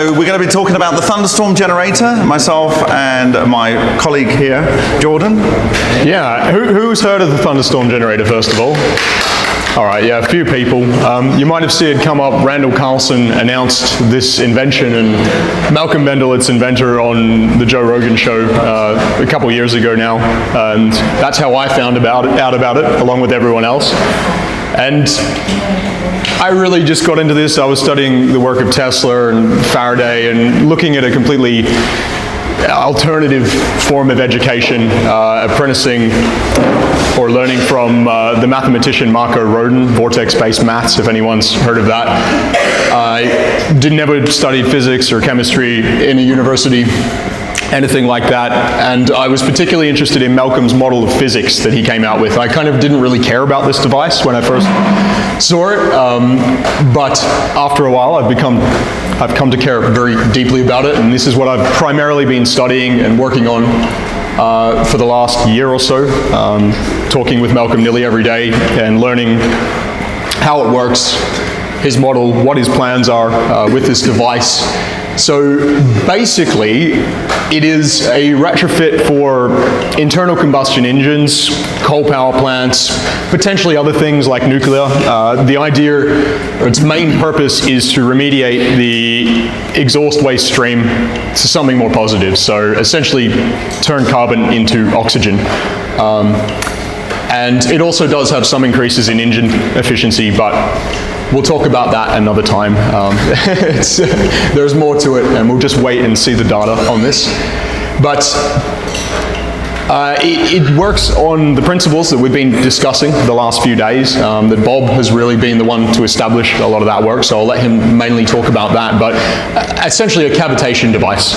We're going to be talking about the Thunderstorm Generator, myself and my colleague here, Jordan. Yeah, who's heard of the Thunderstorm Generator, first of all? All right, yeah, a few people. You might have seen it come up. Randall Carlson announced this invention, and Malcolm Bendel, its inventor, on the Joe Rogan show a couple years ago now. And that's how I found out about it, along with everyone else. And I really just got into this. I was studying the work of Tesla and Faraday and looking at a completely alternative form of education, apprenticing or learning from the mathematician Marco Rodin, vortex-based maths, if anyone's heard of that. I never studied physics or chemistry in a university, anything like that, and I was particularly interested in Malcolm's model of physics that he came out with. I kind of didn't really care about this device when I first saw it, but after a while I've come to care very deeply about it, and this is what I've primarily been studying and working on for the last year or so, talking with Malcolm nearly every day and learning how it works, his model, what his plans are with this device. So basically, it is a retrofit for internal combustion engines, coal power plants, potentially other things like nuclear. The idea, or its main purpose, is to remediate the exhaust waste stream to something more positive. So essentially turn carbon into oxygen. And it also does have some increases in engine efficiency, but we'll talk about that another time. There's more to it, and we'll just wait and see the data on this. But it works on the principles that we've been discussing the last few days. That Bob has really been the one to establish a lot of that work, so I'll let him mainly talk about that. But essentially a cavitation device.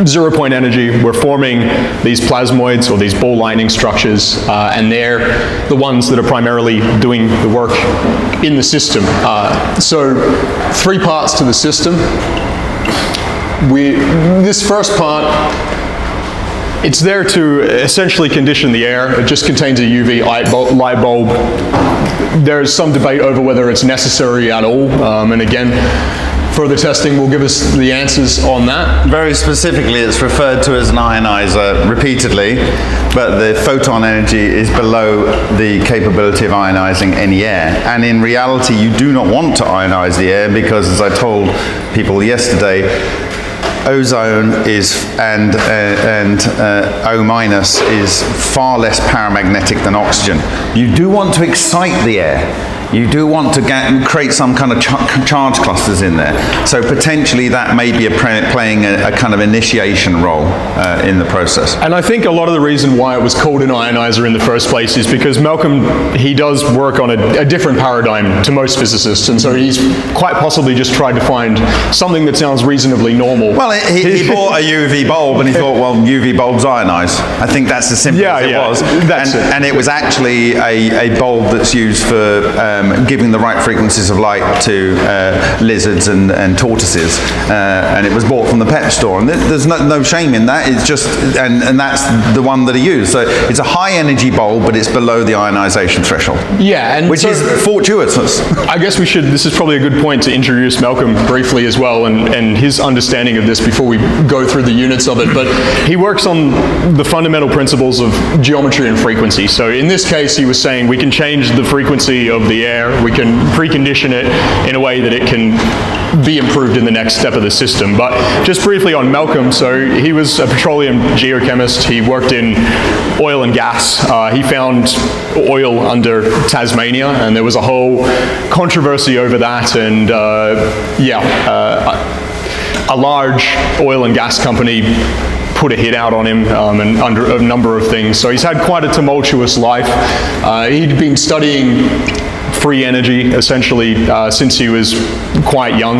0-point energy, we're forming these plasmoids or these ball lightning structures, and they're the ones that are primarily doing the work in the system. So 3 parts to the system. This first part, it's there to essentially condition the air. It just contains a UV light bulb. There's some debate over whether it's necessary at all, and again, further testing will give us the answers on that. Very specifically, it's referred to as an ionizer repeatedly, but the photon energy is below the capability of ionizing any air. And in reality, you do not want to ionize the air because, as I told people yesterday, ozone is and O- is far less paramagnetic than oxygen. You do want to excite the air. You do want to create some kind of charge clusters in there. So potentially that may be playing a kind of initiation role in the process. And I think a lot of the reason why it was called an ionizer in the first place is because Malcolm, he does work on a different paradigm to most physicists, and so he's quite possibly just tried to find something that sounds reasonably normal. Well, he bought a UV bulb and he thought, well, UV bulbs ionize. I think that's as simple as it was. And it was actually a bulb that's used for giving the right frequencies of light to lizards and tortoises, and it was bought from the pet store, and there's no shame in that. It's just, and that's the one that he used. So it's a high energy bulb, but it's below the ionization threshold. Yeah, and which is fortuitous. I guess we should, this is probably a good point to introduce Malcolm briefly as well, and his understanding of this before we go through the units of it. But he works on the fundamental principles of geometry and frequency. So in this case, he was saying we can change the frequency of the air. We can precondition it in a way that it can be improved in the next step of the system. But just briefly on Malcolm, so he was a petroleum geochemist. He worked in oil and gas. He found oil under Tasmania, and there was a whole controversy over that, and a large oil and gas company put a hit out on him and under a number of things. So he's had quite a tumultuous life. He'd been studying free energy essentially since he was quite young,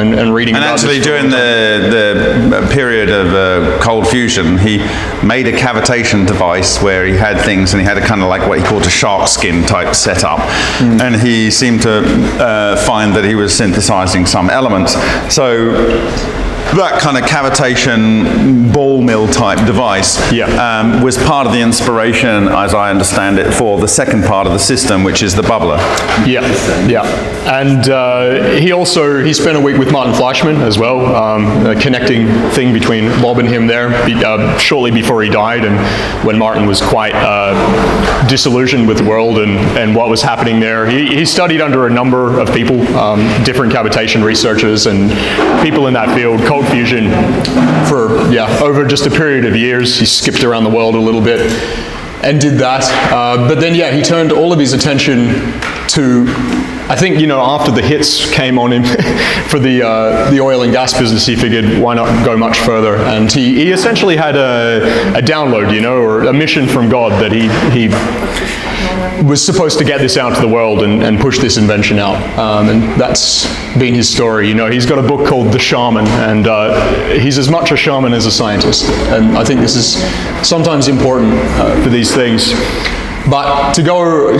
and reading and about actually this during the period of cold fusion, he made a cavitation device where he had things, and he had a kind of like what he called a shark skin type setup, and he seemed to find that he was synthesizing some elements. So that kind of cavitation ball mill type device was part of the inspiration, as I understand it, for the second part of the system, which is the bubbler. Yeah, yeah. And he spent a week with Martin Fleischmann as well, a connecting thing between Bob and him there, shortly before he died, and when Martin was quite disillusioned with the world and what was happening there. He studied under a number of people, different cavitation researchers and people in that field, cold fusion, for over just a period of years. He skipped around the world a little bit and did that. But then, he turned all of his attention to, I think, after the hits came on him for the oil and gas business, he figured, why not go much further? And he essentially had a download, or a mission from God that he was supposed to get this out to the world and push this invention out. And that's been his story. He's got a book called The Shaman, and he's as much a shaman as a scientist. And I think this is sometimes important for these things. But to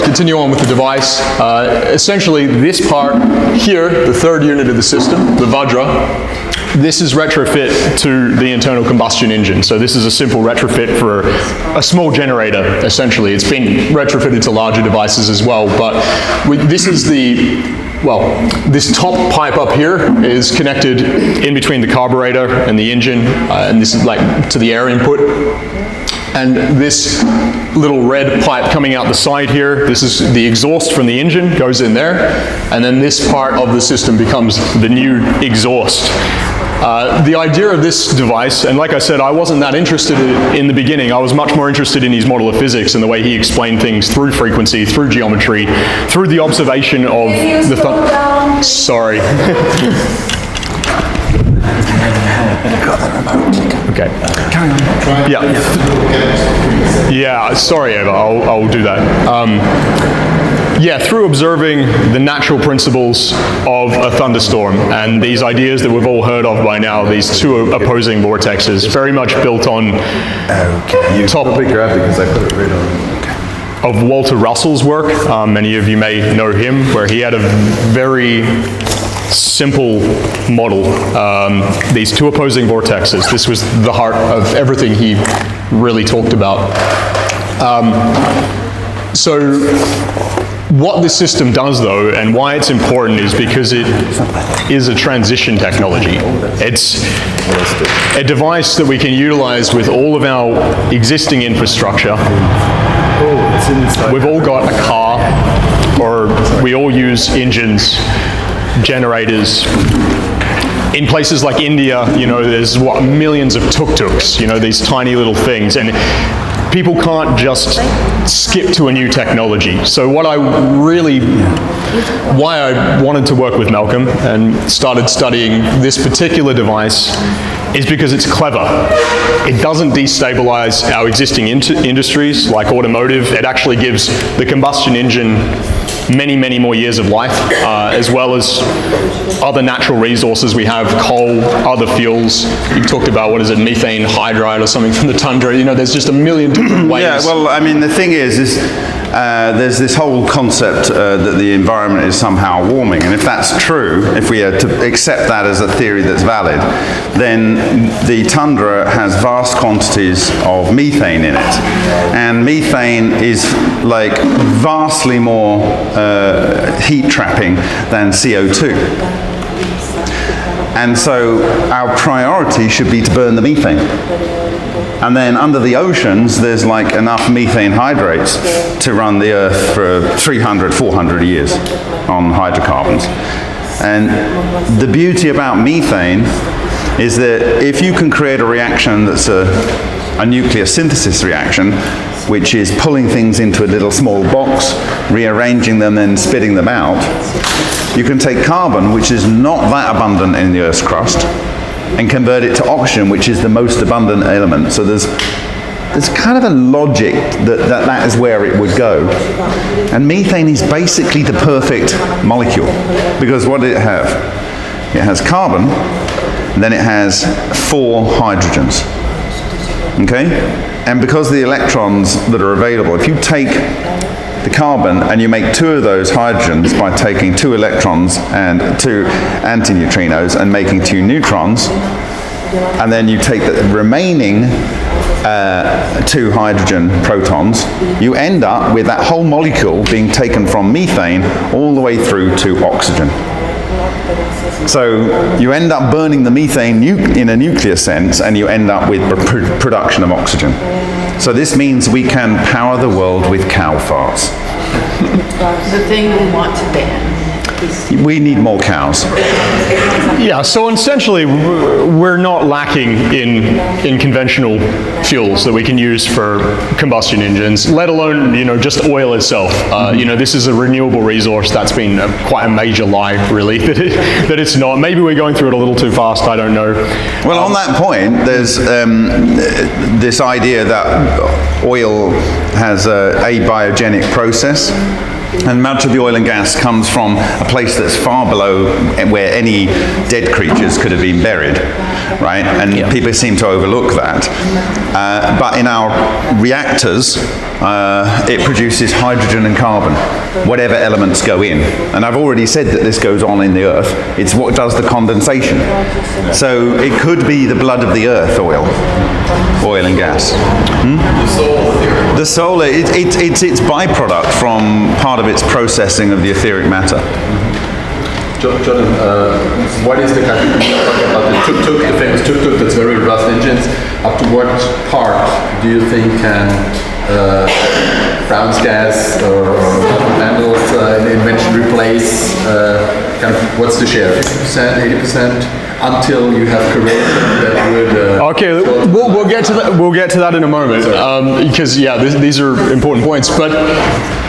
continue on with the device, essentially this part here, the third unit of the system, the Vajra, this is retrofit to the internal combustion engine. So this is a simple retrofit for a small generator, essentially. It's been retrofitted to larger devices as well, but this is this top pipe up here is connected in between the carburetor and the engine, and this is like to the air input. And this little red pipe coming out the side here, this is the exhaust from the engine, goes in there, and then this part of the system becomes the new exhaust. The idea of this device, and like I said, I wasn't that interested in the beginning. I was much more interested in his model of physics and the way he explained things through frequency, through geometry, through the observation of the Sorry. Okay. Carry on. Yeah, sorry, Eva, I'll do that. Through observing the natural principles of a thunderstorm and these ideas that we've all heard of by now, these two opposing vortexes, very much built on Probably grabbed it because I put it right on. Of Walter Russell's work. Many of you may know him, where he had a very simple model, these two opposing vortexes. This was the heart of everything he really talked about. So what this system does, though, and why it's important, is because it is a transition technology. It's a device that we can utilize with all of our existing infrastructure. We've all got a car, or we all use engines, generators. In places like India, there's millions of tuk-tuks, these tiny little things, and people can't just skip to a new technology. So why I wanted to work with Malcolm and started studying this particular device is because it's clever. It doesn't destabilize our existing industries like automotive. It actually gives the combustion engine many, many more years of life, as well as other natural resources we have, coal, other fuels. You talked about, methane hydride or something from the tundra. There's just a million different ways. Yeah, well, I mean, the thing is there's this whole concept that the environment is somehow warming, and if that's true, if we are to accept that as a theory that's valid, then the tundra has vast quantities of methane in it, and methane is like vastly more heat trapping than CO2. And so our priority should be to burn the methane. And then under the oceans, there's like enough methane hydrates to run the Earth for 300, 400 years on hydrocarbons. And the beauty about methane is that if you can create a reaction that's a nuclear synthesis reaction, which is pulling things into a little small box, rearranging them, and spitting them out, you can take carbon, which is not that abundant in the Earth's crust, and convert it to oxygen, which is the most abundant element. So there's kind of a logic that is where it would go. And methane is basically the perfect molecule, because what did it have? It has carbon, and then it has 4 hydrogens. Okay? And because of the electrons that are available, if you take the carbon and you make 2 of those hydrogens by taking 2 electrons and 2 antineutrinos and making 2 neutrons, and then you take the remaining 2 hydrogen protons, you end up with that whole molecule being taken from methane all the way through to oxygen. So you end up burning the methane in a nuclear sense, and you end up with production of oxygen. So this means we can power the world with cow farts. The thing we want to ban. We need more cows. Yeah, so essentially we're not lacking in conventional fuels that we can use for combustion engines, let alone, just oil itself. This is a renewable resource. That's been quite a major lie, really, that it's not. Maybe we're going through it a little too fast, I don't know. Well, on that point, there's this idea that oil has a biogenic process. And much of the oil and gas comes from a place that's far below where any dead creatures could have been buried, right? And people seem to overlook that. But in our reactors, it produces hydrogen and carbon, whatever elements go in. And I've already said that this goes on in the Earth. It's what does the condensation. So it could be the blood of the Earth, oil and gas. The solar, it's its byproduct from part of its processing of the etheric matter. Jordan, what is the kind of, talking about the tuk-tuk, the famous tuk-tuk that's very robust engines, up to what part do you think can Brown's gas or Mendel's invention replace, kind of, what's the share, 50%, 80%? Until you have corrected that would... Okay, we'll get to that. We'll get to that in a moment, because these are important points. But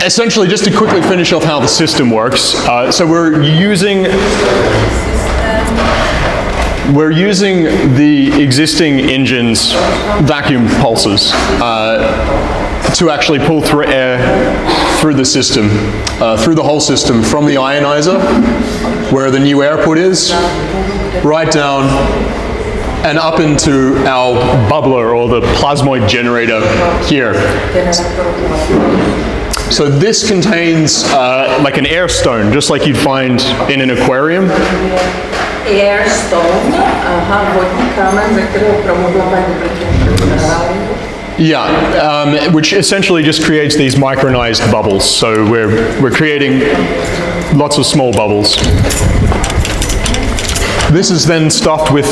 essentially, just to quickly finish off how the system works. So we're using the existing engine's vacuum pulses to actually pull through air through the system, through the whole system, from the ionizer, where the new output is, right down and up into our bubbler, or the plasmoid generator here. So this contains like an air stone, just like you'd find in an aquarium. Air stone, vodní kámen, ze kterého promluvila paní which essentially just creates these micronized bubbles. So we're creating lots of small bubbles. This is then stuffed with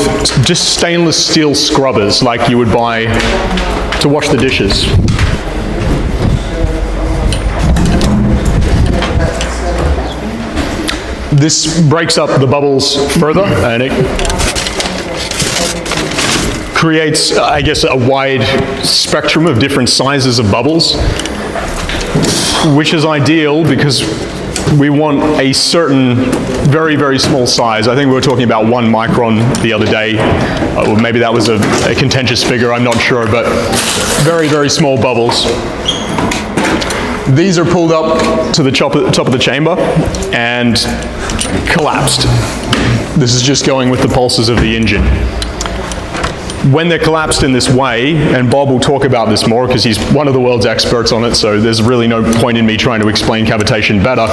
just stainless steel scrubbers like you would buy to wash the dishes. This breaks up the bubbles further, and it creates, I guess, a wide spectrum of different sizes of bubbles, which is ideal because we want a certain very, very small size. I think we were talking about 1 micron the other day. Or maybe that was a contentious figure, I'm not sure, but very, very small bubbles. These are pulled up to the top of the chamber and collapsed. This is just going with the pulses of the engine. When they're collapsed in this way, and Bob will talk about this more because he's one of the world's experts on it, so there's really no point in me trying to explain cavitation better.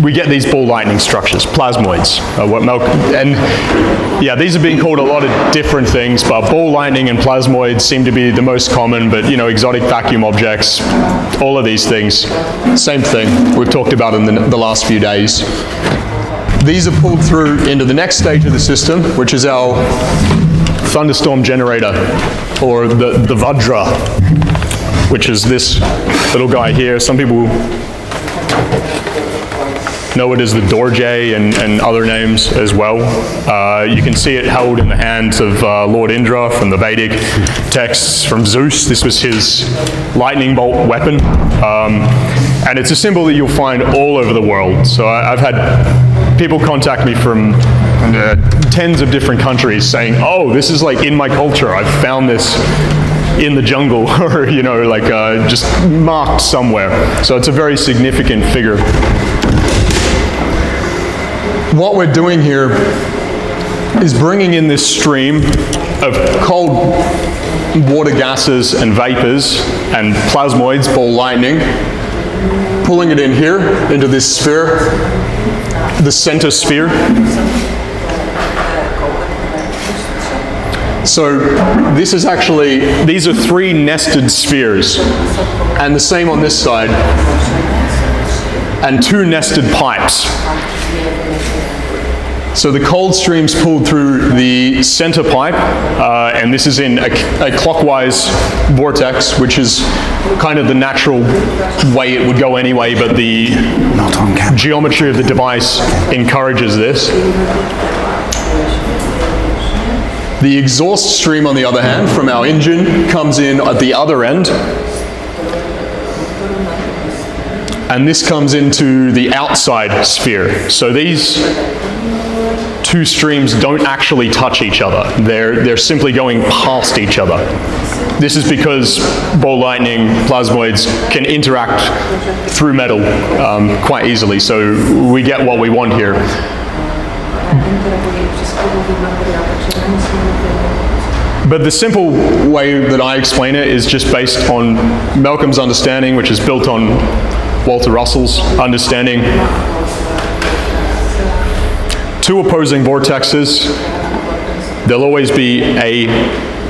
We get these ball lightning structures, plasmoids. These are being called a lot of different things, but ball lightning and plasmoids seem to be the most common, but exotic vacuum objects, all of these things, same thing we've talked about in the last few days. These are pulled through into the next stage of the system, which is our Thunderstorm Generator, or the Vajra, which is this little guy here. Some people know it as the Dorje and other names as well. You can see it held in the hands of Lord Indra from the Vedic texts, from Zeus. This was his lightning bolt weapon. And it's a symbol that you'll find all over the world. So I've had people contact me from tens of different countries saying, oh, this is like in my culture. I've found this in the jungle, or just marked somewhere. So it's a very significant figure. What we're doing here is bringing in this stream of cold water gases and vapors and plasmoids, ball lightning, pulling it in here into this sphere, the center sphere. So this is actually, these are 3 nested spheres, and the same on this side, and 2 nested pipes. So the cold stream's pulled through the center pipe, and this is in a clockwise vortex, which is kind of the natural way it would go anyway, but the geometry of the device encourages this. The exhaust stream, on the other hand, from our engine comes in at the other end, and this comes into the outside sphere. So these 2 streams don't actually touch each other. They're simply going past each other. This is because ball lightning plasmoids can interact through metal quite easily, so we get what we want here. But the simple way that I explain it is just based on Malcolm's understanding, which is built on Walter Russell's understanding. 2 opposing vortexes, there'll always be a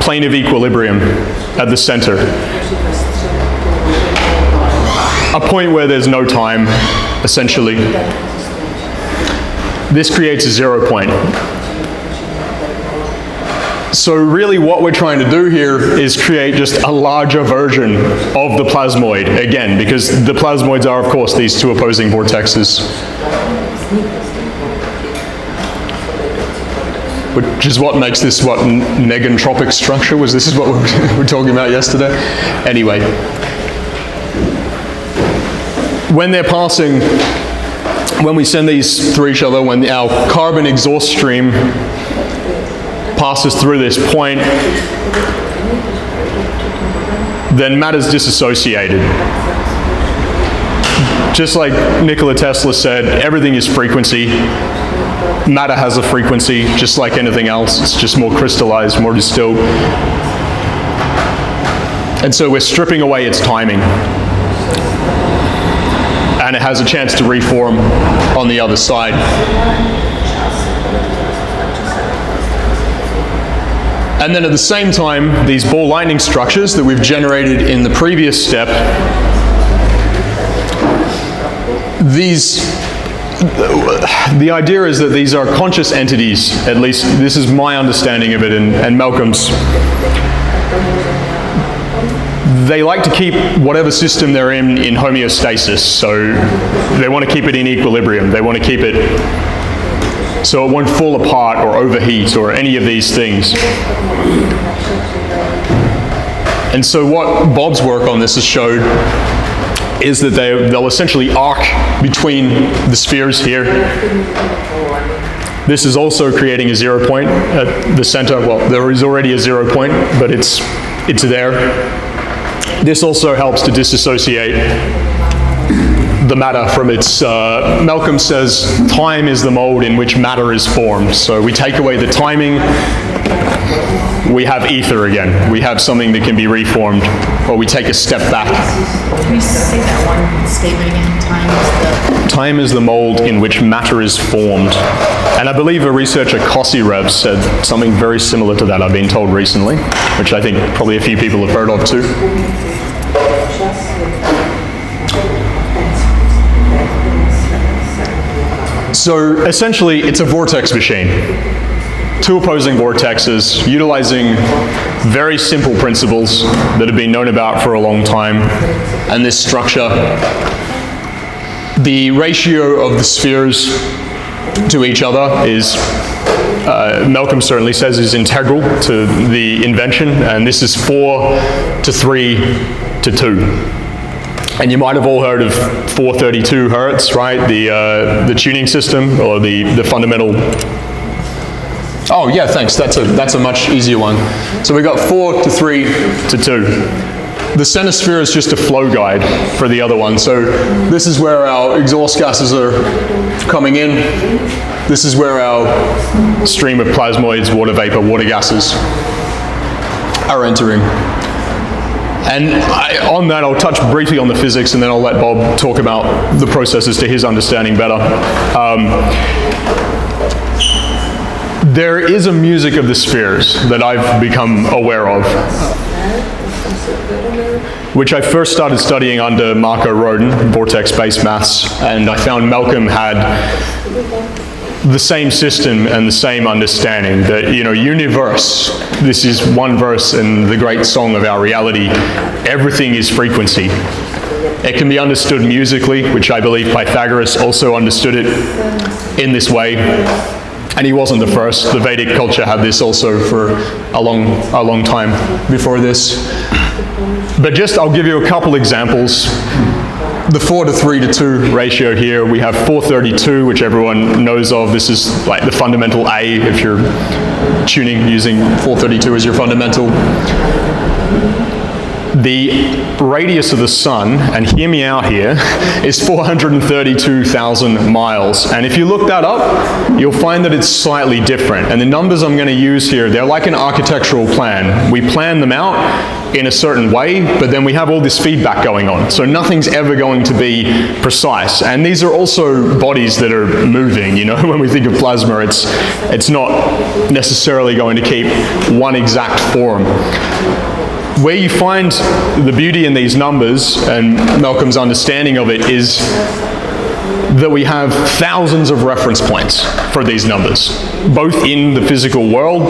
plane of equilibrium at the center. A point where there's no time, essentially. This creates a 0 point. So really what we're trying to do here is create just a larger version of the plasmoid, again, because the plasmoids are, of course, these 2 opposing vortexes. Which is what makes this, what, negentropic structure? This is what we were talking about yesterday? Anyway. When they're passing, when we send these through each other, when our carbon exhaust stream passes through this point, then matter's disassociated. Just like Nikola Tesla said, everything is frequency. Matter has a frequency, just like anything else. It's just more crystallized, more distilled. And so we're stripping away its timing. And it has a chance to reform on the other side. And then at the same time, these ball lightning structures that we've generated in the previous step, the idea is that these are conscious entities, at least this is my understanding of it and Malcolm's. They like to keep whatever system they're in homeostasis, so they want to keep it in equilibrium. They want to keep it so it won't fall apart or overheat or any of these things. And so what Bob's work on this has showed is that they'll essentially arc between the spheres here. This is also creating a 0 point at the center. Well, there is already a 0 point, but it's there. This also helps to disassociate the matter from its, Malcolm says, time is the mold in which matter is formed. So we take away the timing, we have ether again. We have something that can be reformed, or we take a step back. Can you say that one statement again? Time is the mold in which matter is formed. And I believe a researcher, Kossirev, said something very similar to that, I've been told recently, which I think probably a few people have heard of too. So essentially, it's a vortex machine. 2 opposing vortexes utilizing very simple principles that have been known about for a long time. And this structure, the ratio of the spheres to each other is, Malcolm certainly says, is integral to the invention. And this is 4 to 3 to 2. And you might have all heard of 432 Hertz, right? The tuning system, or the fundamental. Oh yeah, thanks. That's a much easier one. So we got 4 to 3 to 2. The center sphere is just a flow guide for the other one. So this is where our exhaust gases are coming in. This is where our stream of plasmoids, water vapor, water gases are entering. And on that, I'll touch briefly on the physics, and then I'll let Bob talk about the processes to his understanding better. There is a music of the spheres that I've become aware of, which I first started studying under Marco Rodin, vortex-based maths, and I found Malcolm had the same system and the same understanding that, universe, this is one verse in the great song of our reality, everything is frequency. It can be understood musically, which I believe Pythagoras also understood it in this way. And he wasn't the first. The Vedic culture had this also for a long time before this. But I'll give you a couple examples. The 4:3:2 ratio here, we have 432, which everyone knows of. This is like the fundamental A if you're tuning using 432 as your fundamental. The radius of the sun, and hear me out here, is 432,000 miles. And if you look that up, you'll find that it's slightly different. And the numbers I'm going to use here, they're like an architectural plan. We plan them out in a certain way, but then we have all this feedback going on. So nothing's ever going to be precise. And these are also bodies that are moving. When we think of plasma, it's not necessarily going to keep one exact form. Where you find the beauty in these numbers, and Malcolm's understanding of it, is that we have thousands of reference points for these numbers, both in the physical world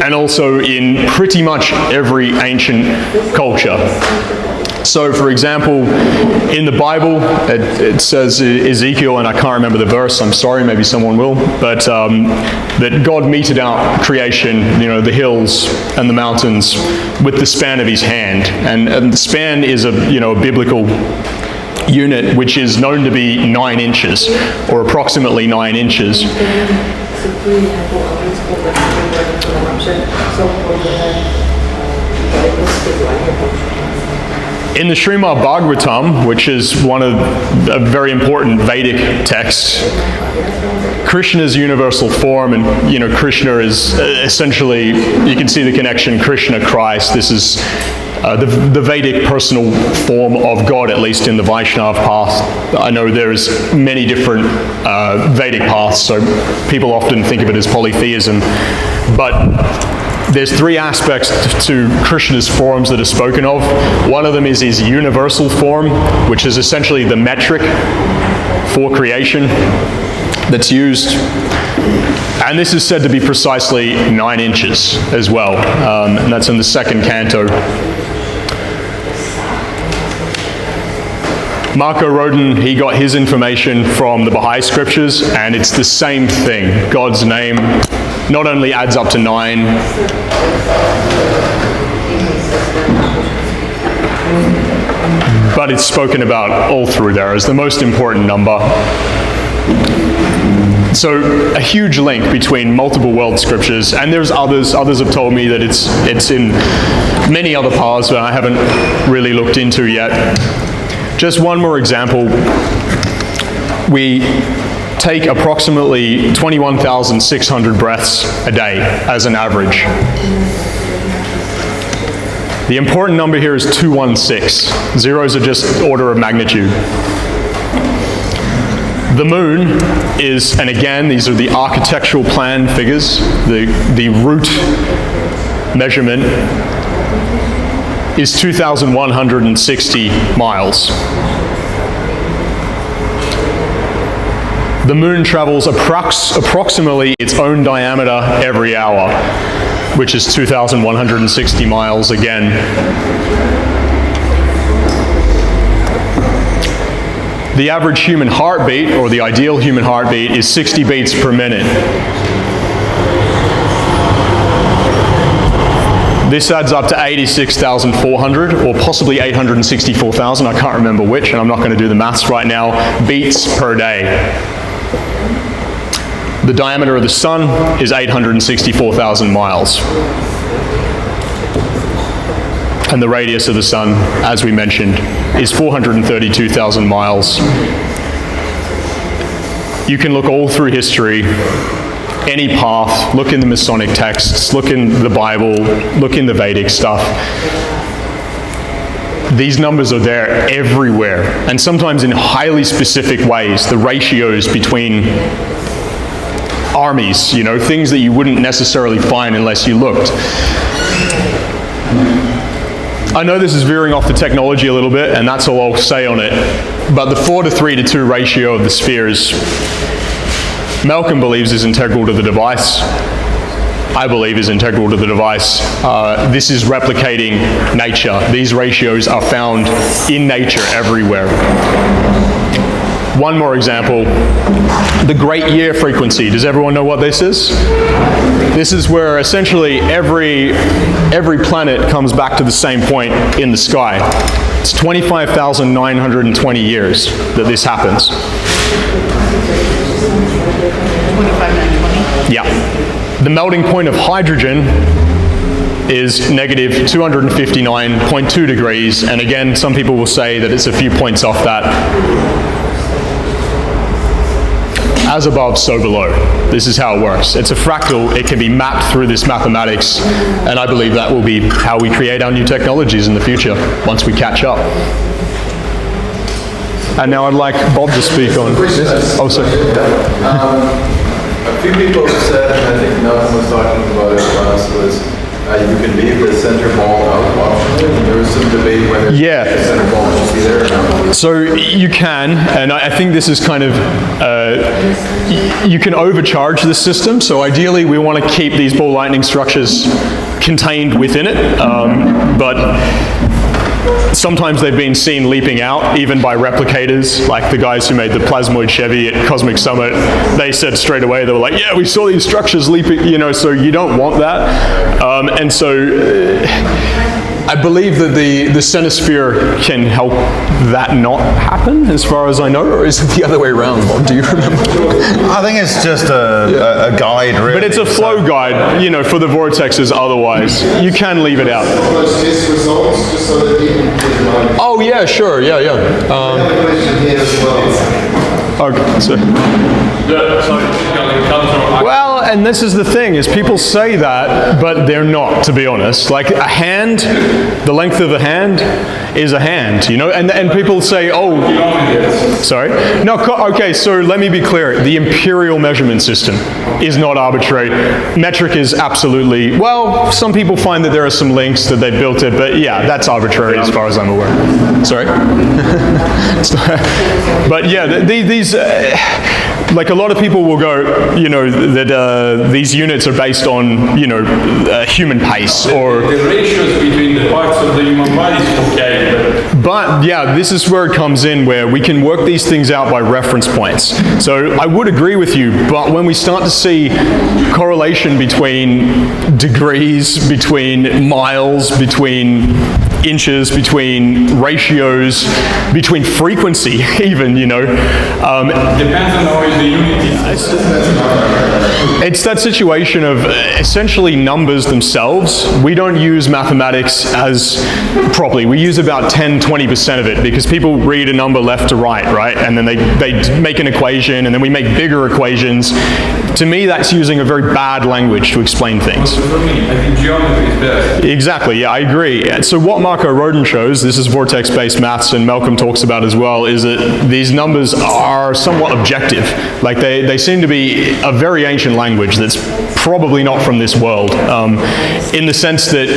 and also in pretty much every ancient culture. So, for example, in the Bible, it says Ezekiel, and I can't remember the verse, I'm sorry, maybe someone will, but that God meted out creation, the hills and the mountains, with the span of his hand. And the span is a biblical unit which is known to be 9 inches, or approximately 9 inches. In the Srimad Bhagavatam, which is a very important Vedic text, Krishna's universal form, and Krishna is essentially, you can see the connection, Krishna, Christ. This is the Vedic personal form of God, at least in the Vaishnava path. I know there's many different Vedic paths, so people often think of it as polytheism, but there's 3 aspects to Krishna's forms that are spoken of. One of them is his universal form, which is essentially the metric for creation that's used. And this is said to be precisely 9 inches as well. And that's in the 2nd canto. Marco Rodin, he got his information from the Baha'i scriptures, and it's the same thing. God's name not only adds up to 9, but it's spoken about all through there as the most important number. So a huge link between multiple world scriptures, and there's others have told me that it's in many other paths that I haven't really looked into yet. Just one more example. We take approximately 21,600 breaths a day as an average. The important number here is 216. Zeros are just order of magnitude. The moon is, and again, these are the architectural plan figures, the root measurement is 2,160 miles. The moon travels approximately its own diameter every hour, which is 2,160 miles again. The average human heartbeat, or the ideal human heartbeat, is 60 beats per minute. This adds up to 86,400, or possibly 864,000, I can't remember which, and I'm not going to do the maths right now, beats per day. The diameter of the sun is 864,000 miles. And the radius of the sun, as we mentioned, is 432,000 miles. You can look all through history, any path, look in the Masonic texts, look in the Bible, look in the Vedic stuff. These numbers are there everywhere, and sometimes in highly specific ways. The ratios between armies, you know, things that you wouldn't necessarily find unless you looked. I know this is veering off the technology a little bit, and that's all I'll say on it, but the 4 to 3 to 2 ratio of the spheres, Malcolm believes is integral to the device. I believe is integral to the device. This is replicating nature. These ratios are found in nature everywhere. One more example, the Greenyer frequency. Does everyone know what this is? This is where essentially every planet comes back to the same point in the sky. It's 25,920 years that this happens. 25,920. Yeah. The melting point of hydrogen is negative 259.2 degrees, and again, some people will say that it's a few points off that. As above, so below. This is how it works. It's a fractal. It can be mapped through this mathematics, and I believe that will be how we create our new technologies in the future, once we catch up. And now I'd like Bob to speak on this. Oh, sorry. A few people have said, and I think Malcolm was talking about it last, was you can leave the center ball out optionally, and there was some debate whether the center ball should be there or not. So you can, and I think this is kind of, you can overcharge the system, so ideally we want to keep these ball lightning structures contained within it, but sometimes they've been seen leaping out, even by replicators, like the guys who made the plasmoid Chevy at Cosmic Summit. They said straight away, they were like, yeah, we saw these structures leaping, you know, so you don't want that. And so I believe that the cenosphere can help that not happen, as far as I know, or is it the other way around, Bob? Do you remember? I think it's just a guide, really. But it's a flow guide, you know, for the vortexes otherwise. You can leave it out. His results, just so that he can put them on. Oh, yeah, sure, yeah. Another question here as well. Okay, so. Well, and this is the thing, is people say that, but they're not, to be honest. Like a hand, the length of a hand is a hand, you know? And people say, oh, sorry? No, okay, so let me be clear. The imperial measurement system is not arbitrary. Metric is absolutely, well, some people find that there are some links that they built it, but yeah, that's arbitrary as far as I'm aware. Sorry? But yeah, these, like a lot of people will go, you know, that these units are based on, you know, human pace or... The ratios between the parts of the human body is okay, but yeah, this is where it comes in, where we can work these things out by reference points. So I would agree with you, but when we start to see correlation between degrees, between miles, between inches, between ratios, between frequency even, you know. depends on how the unit is. It's that situation of essentially numbers themselves. We don't use mathematics as properly. We use about 10-20% of it because people read a number left to right, right? And then they make an equation, and then we make bigger equations. To me, that's using a very bad language to explain things. I think geometry is best. Exactly, yeah, I agree. So what Marco Rodin shows, this is vortex-based maths, and Malcolm talks about as well, is that these numbers are somewhat objective. Like they seem to be a very ancient language that's probably not from this world, in the sense that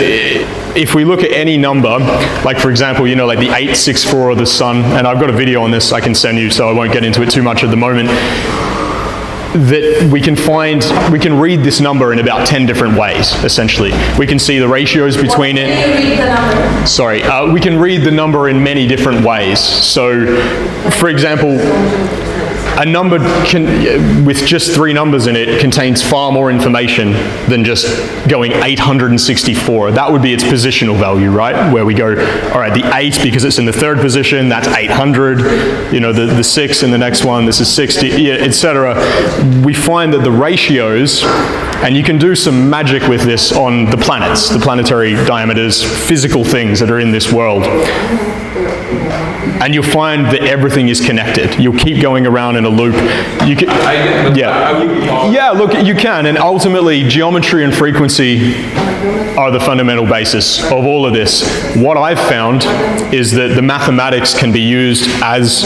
if we look at any number, like for example, you know, like the 864 of the sun, and I've got a video on this I can send you, so I won't get into it too much at the moment, that we can read this number in about 10 different ways, essentially. We can see the ratios between it. Can you read the number? Sorry, we can read the number in many different ways. So, for example, a number with just 3 numbers in it contains far more information than just going 864. That would be its positional value, right? Where we go, all right, the 8, because it's in the 3rd position, that's 800. You know, the 6 in the next one, this is 60, yeah, etc. We find that the ratios, and you can do some magic with this on the planets, the planetary diameters, physical things that are in this world. And you'll find that everything is connected. You'll keep going around in a loop. You can, yeah, look, you can, and ultimately geometry and frequency are the fundamental basis of all of this. What I've found is that the mathematics can be used as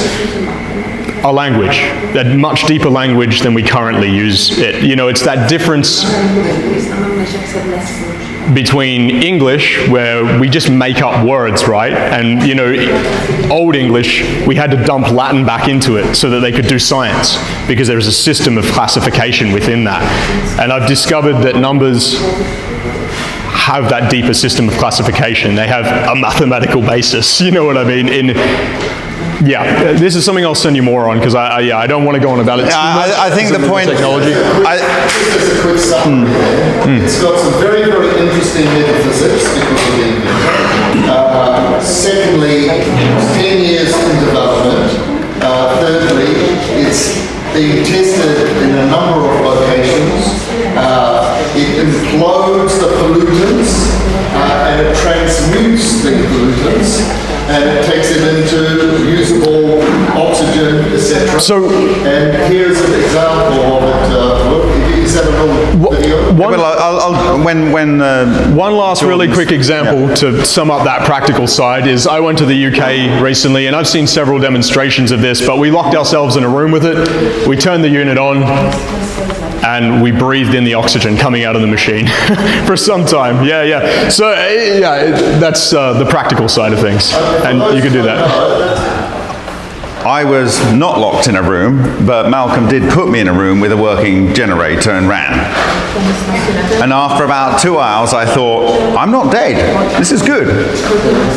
a language, a much deeper language than we currently use it. You know, it's that difference between English, where we just make up words, right? And, you know, Old English, we had to dump Latin back into it so that they could do science, because there is a system of classification within that. And I've discovered that numbers have that deeper system of classification. They have a mathematical basis, you know what I mean? Yeah, this is something I'll send you more on, because I don't want to go on about it too much. I think the point... Technology. Just as a quick summary, it's got some very, very interesting metaphysics because of the inventor. Secondly, 10 years in development. Thirdly, it's being tested in a number of locations. It implodes the pollutants and it transmutes the pollutants and it takes it into usable oxygen, etc. So, and here's an example of it. Is that a little video? One last really quick example to sum up that practical side is I went to the UK recently, and I've seen several demonstrations of this, but we locked ourselves in a room with it, we turned the unit on, and we breathed in the oxygen coming out of the machine for some time. Yeah. So, that's the practical side of things, and you can do that. I was not locked in a room, but Malcolm did put me in a room with a working generator and ran. And after about 2 hours, I thought, I'm not dead. This is good.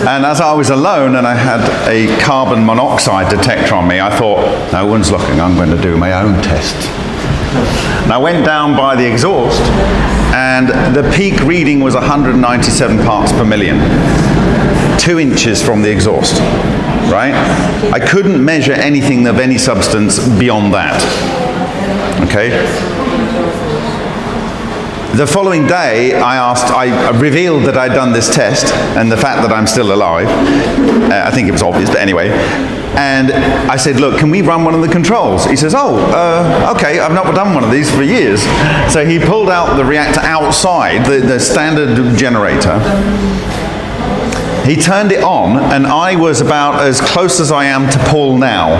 And as I was alone and I had a carbon monoxide detector on me, I thought, no one's looking, I'm going to do my own test. And I went down by the exhaust, and the peak reading was 197 parts per million, 2 inches from the exhaust, right? I couldn't measure anything of any substance beyond that, okay? The following day, I revealed that I'd done this test, and the fact that I'm still alive, I think it was obvious, but anyway. And I said, look, can we run one of the controls? He says, okay, I've not done one of these for years. So he pulled out the reactor outside, the standard generator. He turned it on, and I was about as close as I am to Paul now.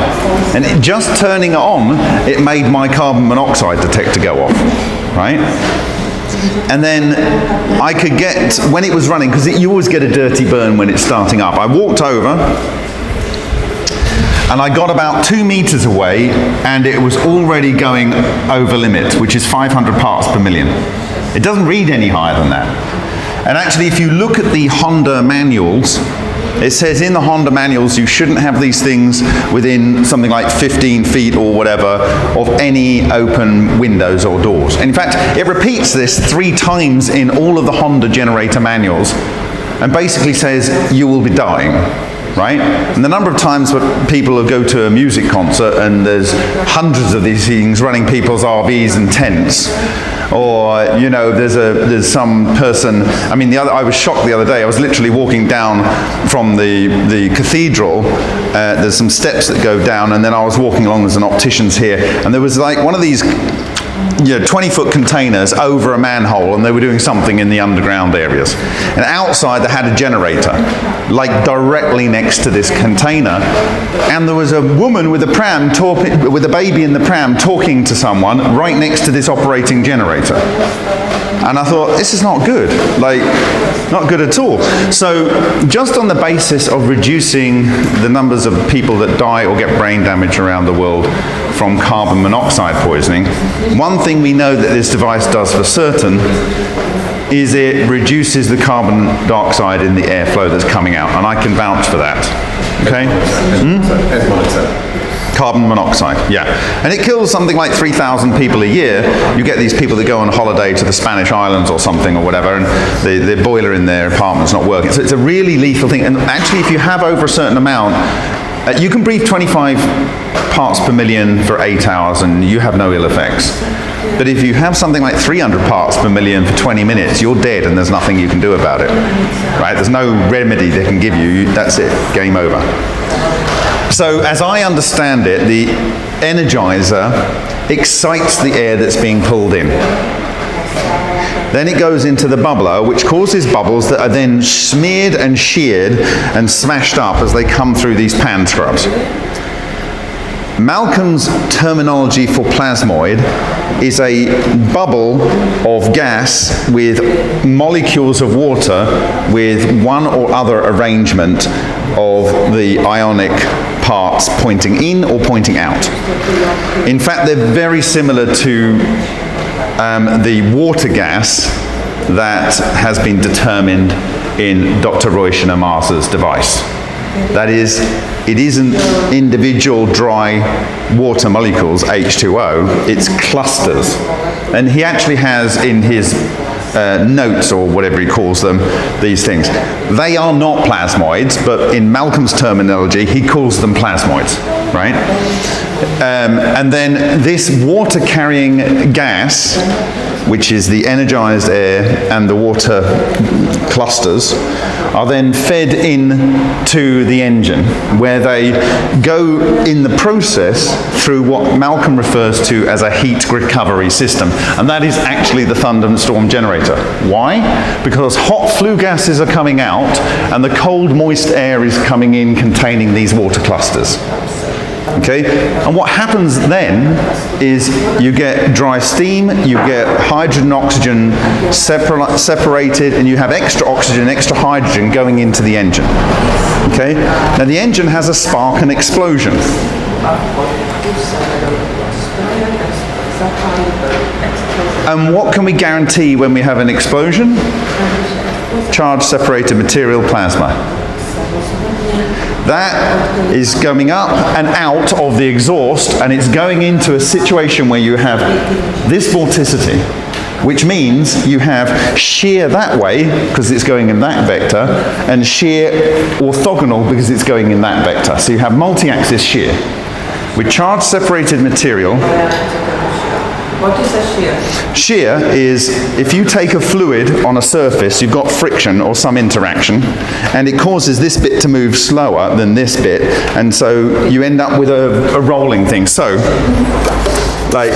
And just turning it on, it made my carbon monoxide detector go off, right? And then I could get, when it was running, because you always get a dirty burn when it's starting up, I walked over, and I got about 2 meters away, and it was already going over limit, which is 500 parts per million. It doesn't read any higher than that. And actually, if you look at the Honda manuals, it says in the Honda manuals you shouldn't have these things within something like 15 feet or whatever of any open windows or doors. And in fact, it repeats this 3 times in all of the Honda generator manuals, and basically says you will be dying. Right? And the number of times that people will go to a music concert and there's hundreds of these things running people's RVs and tents, or you know, there's some person. I mean, I was shocked the other day. I was literally walking down from the cathedral. There's some steps that go down, and then I was walking along. There's an optician's here, and there was like one of these 20-foot containers over a manhole, and they were doing something in the underground areas. And outside they had a generator, like directly next to this container. And there was a woman with a pram, with a baby in the pram, talking to someone right next to this operating generator. And I thought, this is not good, like, not good at all. So just on the basis of reducing the numbers of people that die or get brain damage around the world from carbon monoxide poisoning, one thing we know that this device does for certain is it reduces the carbon dioxide in the airflow that's coming out, and I can vouch for that. Okay? Carbon monoxide, yeah. And it kills something like 3,000 people a year. You get these people that go on holiday to the Spanish islands or something or whatever, and the boiler in their apartment's not working. So it's a really lethal thing. And actually, if you have over a certain amount, you can breathe 25 parts per million for 8 hours and you have no ill effects. But if you have something like 300 parts per million for 20 minutes, you're dead and there's nothing you can do about it. Right? There's no remedy they can give you. That's it. Game over. So as I understand it, the energizer excites the air that's being pulled in. Then it goes into the bubbler, which causes bubbles that are then smeared and sheared and smashed up as they come through these pan scrubs. Malcolm's terminology for plasmoid is a bubble of gas with molecules of water with one or other arrangement of the ionic parts pointing in or pointing out. In fact, they're very similar to the water gas that has been determined in Dr. Roy Mars's device. That is, it isn't individual dry water molecules, H2O, it's clusters. And he actually has in his notes, or whatever he calls them, these things. They are not plasmoids, but in Malcolm's terminology, he calls them plasmoids, right? And then this water-carrying gas, which is the energized air and the water clusters, are then fed in to the engine, where they go in the process through what Malcolm refers to as a heat recovery system. And that is actually the Thunderstorm Generator. Why? Because hot flue gases are coming out and the cold, moist air is coming in containing these water clusters. Okay, and what happens then is you get dry steam, you get hydrogen and oxygen separated, and you have extra oxygen, extra hydrogen going into the engine. Okay, now the engine has a spark and explosion. And what can we guarantee when we have an explosion? Charge separated material plasma. That is coming up and out of the exhaust, and it's going into a situation where you have this vorticity, which means you have shear that way because it's going in that vector, and shear orthogonal because it's going in that vector. So you have multi-axis shear. With charge separated material, What is a shear? shear is if you take a fluid on a surface, you've got friction or some interaction, and it causes this bit to move slower than this bit, and so you end up with a rolling thing. So, like,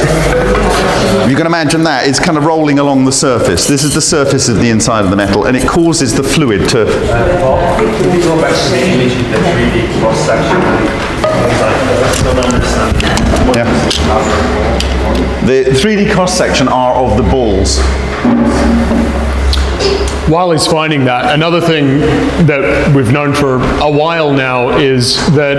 you can imagine that, it's kind of rolling along the surface. This is the surface of the inside of the metal, and it causes the fluid to... Could you go back to the image in the 3D cross-section? I still don't understand. Yeah. The 3D cross-section are of the balls. While he's finding that, another thing that we've known for a while now is that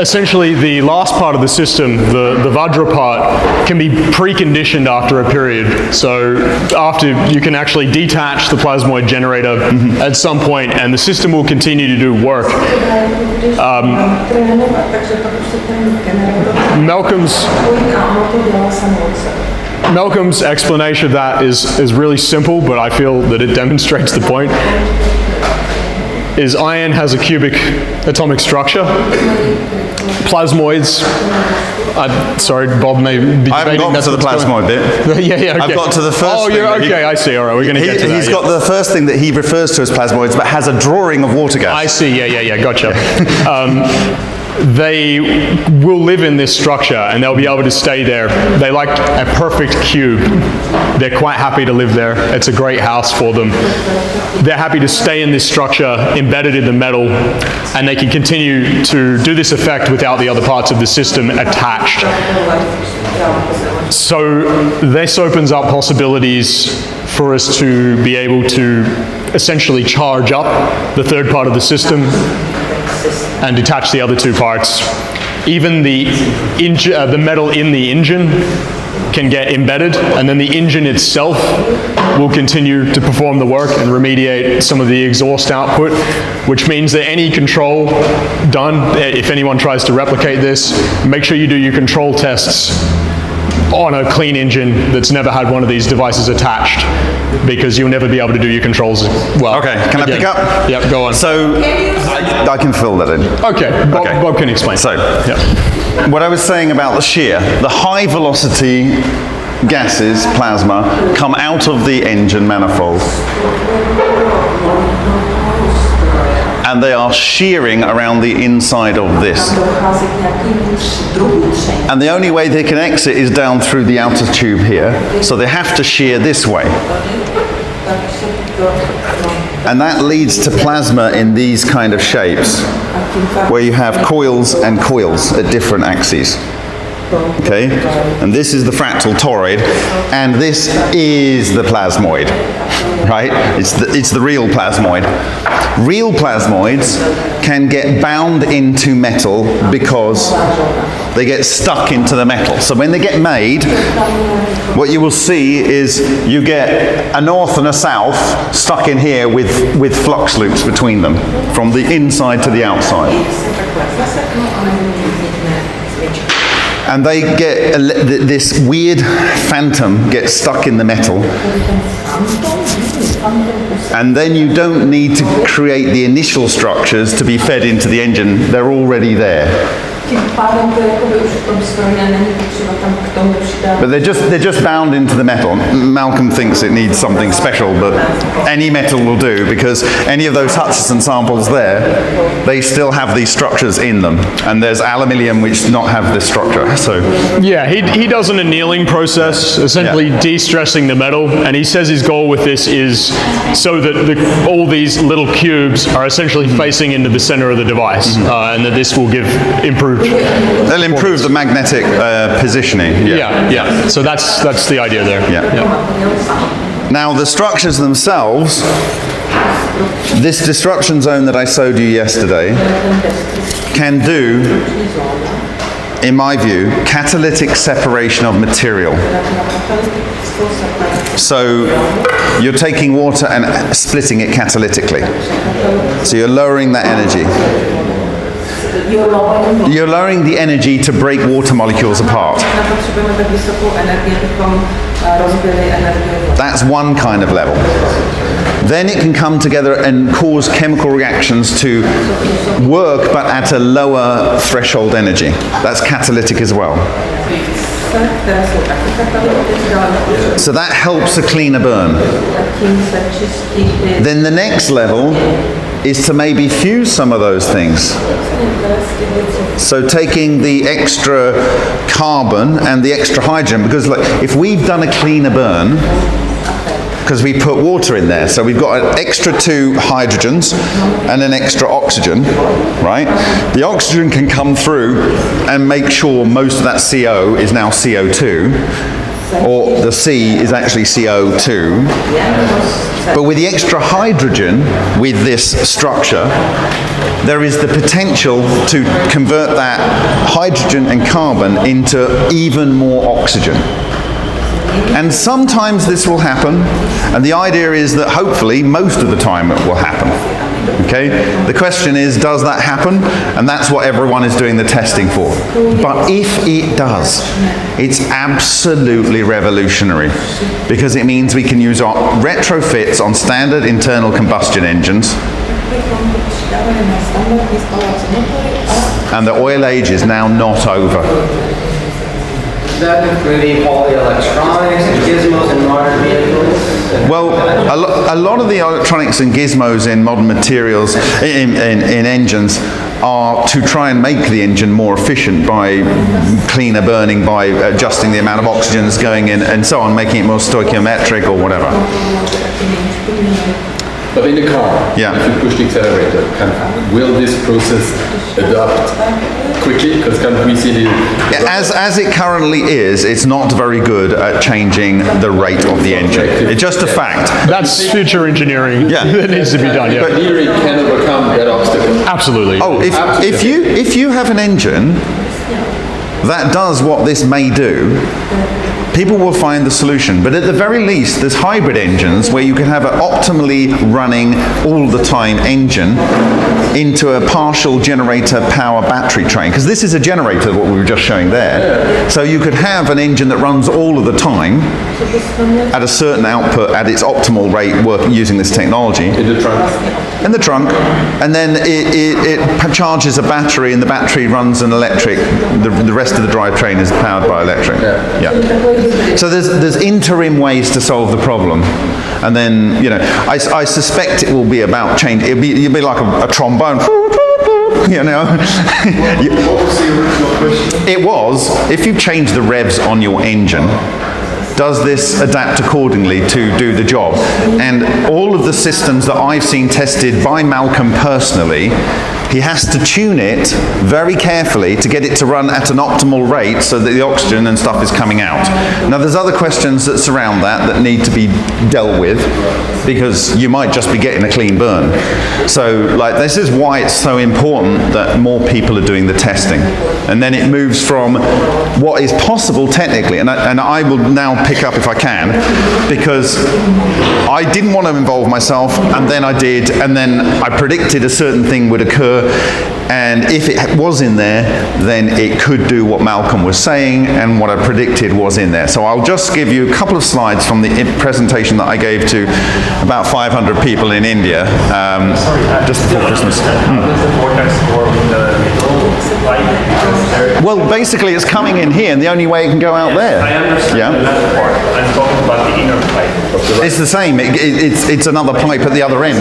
essentially the last part of the system, the Vajra part, can be preconditioned after a period. So after you can actually detach the plasmoid generator at some point, and the system will continue to do work. Malcolm's explanation of that is really simple, but I feel that it demonstrates the point. Is iron has a cubic atomic structure. Plasmoids, sorry, Bob may be debating. I haven't got to the plasmoid bit. yeah, okay. I've got to the first Oh, thing. you're okay, I see, all right, we're going to get to that. He's got the first thing that he refers to as plasmoids, but has a drawing of water gas. I see, yeah, gotcha. They will live in this structure and they'll be able to stay there. They like a perfect cube. They're quite happy to live there. It's a great house for them. They're happy to stay in this structure embedded in the metal, and they can continue to do this effect without the other parts of the system attached. So this opens up possibilities for us to be able to essentially charge up the third part of the system and detach the other two parts. Even the metal in the engine can get embedded, and then the engine itself will continue to perform the work and remediate some of the exhaust output, which means that any control done, if anyone tries to replicate this, make sure you do your control tests on a clean engine that's never had one of these devices attached, because you'll never be able to do your controls well. Okay, can I pick up? Yep, go on. So, I can fill that in. Okay, Bob can explain. So, yep. What I was saying about the shear, the high velocity gases, plasma, come out of the engine manifold. And they are shearing around the inside of this. And the only way they can exit is down through the outer tube here, so they have to shear this way. And that leads to plasma in these kind of shapes, where you have coils and coils at different axes. Okay? And this is the fractal toroid, and this is the plasmoid. Right? It's the real plasmoid. Real plasmoids can get bound into metal because they get stuck into the metal. So when they get made, what you will see is you get a north and a south stuck in here with flux loops between them, from the inside to the outside. And they get this weird phantom gets stuck in the metal. And then you don't need to create the initial structures to be fed into the engine. They're already there. But they're just bound into the metal. Malcolm thinks it needs something special, but any metal will do, because any of those Hutchison samples there, they still have these structures in them. And there's aluminium which does not have this structure. So yeah, he does an annealing process, essentially de-stressing the metal, and he says his goal with this is so that all these little cubes are essentially facing into the center of the device, and that this will give improved. They'll improve the magnetic positioning. Yeah. So that's the idea there. Yeah. Now the structures themselves, this disruption zone that I showed you yesterday, can do, in my view, catalytic separation of material. So you're taking water and splitting it catalytically. So you're lowering that energy. You're lowering the energy to break water molecules apart. That's one kind of level. Then it can come together and cause chemical reactions to work, but at a lower threshold energy. That's catalytic as well. So that helps a cleaner burn. Then the next level is to maybe fuse some of those things. So taking the extra carbon and the extra hydrogen, because like, if we've done a cleaner burn, because we put water in there, so we've got an extra 2 hydrogens and an extra oxygen, right? The oxygen can come through and make sure most of that CO is now CO2, or the C is actually CO2. But with the extra hydrogen, with this structure, there is the potential to convert that hydrogen and carbon into even more oxygen. And sometimes this will happen, and the idea is that hopefully most of the time it will happen. Okay? The question is, does that happen? And that's what everyone is doing the testing for. But if it does, it's absolutely revolutionary, because it means we can use our retrofits on standard internal combustion engines, and the oil age is now not over. That including all the electronics and gizmos in modern vehicles? Well, a lot of the electronics and gizmos in modern materials, in engines, are to try and make the engine more efficient by cleaner burning, by adjusting the amount of oxygen that's going in, and so on, making it more stoichiometric or whatever. But in the car, if you push the accelerator, will this process adapt quickly? Because we see the... As it currently is, it's not very good at changing the rate of the engine. It's just a fact. That's future engineering that needs to be done, But here it can overcome that obstacle. Absolutely. Oh, if you have an engine that does what this may do, people will find the solution. But at the very least, there's hybrid engines where you can have an optimally running all the time engine into a partial generator power battery train. Because this is a generator, what we were just showing there. So you could have an engine that runs all of the time at a certain output at its optimal rate working using this technology. In the trunk. In the trunk. And then it charges a battery, and the battery runs an electric. The rest of the drivetrain is powered by electric. So there's interim ways to solve the problem, and then I suspect it will be about change. You'll be like a trombone, What was the original question? It was, if you change the revs on your engine, does this adapt accordingly to do the job? And all of the systems that I've seen tested by Malcolm personally, he has to tune it very carefully to get it to run at an optimal rate so that the oxygen and stuff is coming out. Now there's other questions that surround that need to be dealt with, because you might just be getting a clean burn. So like, this is why it's so important that more people are doing the testing. And then it moves from what is possible technically, and I will now pick up if I can, because I didn't want to involve myself, and then I did, and then I predicted a certain thing would occur, and if it was in there, then it could do what Malcolm was saying, and what I predicted was in there. So I'll just give you a couple of slides from the presentation that I gave to about 500 people in India just before Christmas. Well, basically it's coming in here, and the only way it can go out there. I understand the left part. I'm talking about the inner pipe. It's the same. It's another pipe at the other end.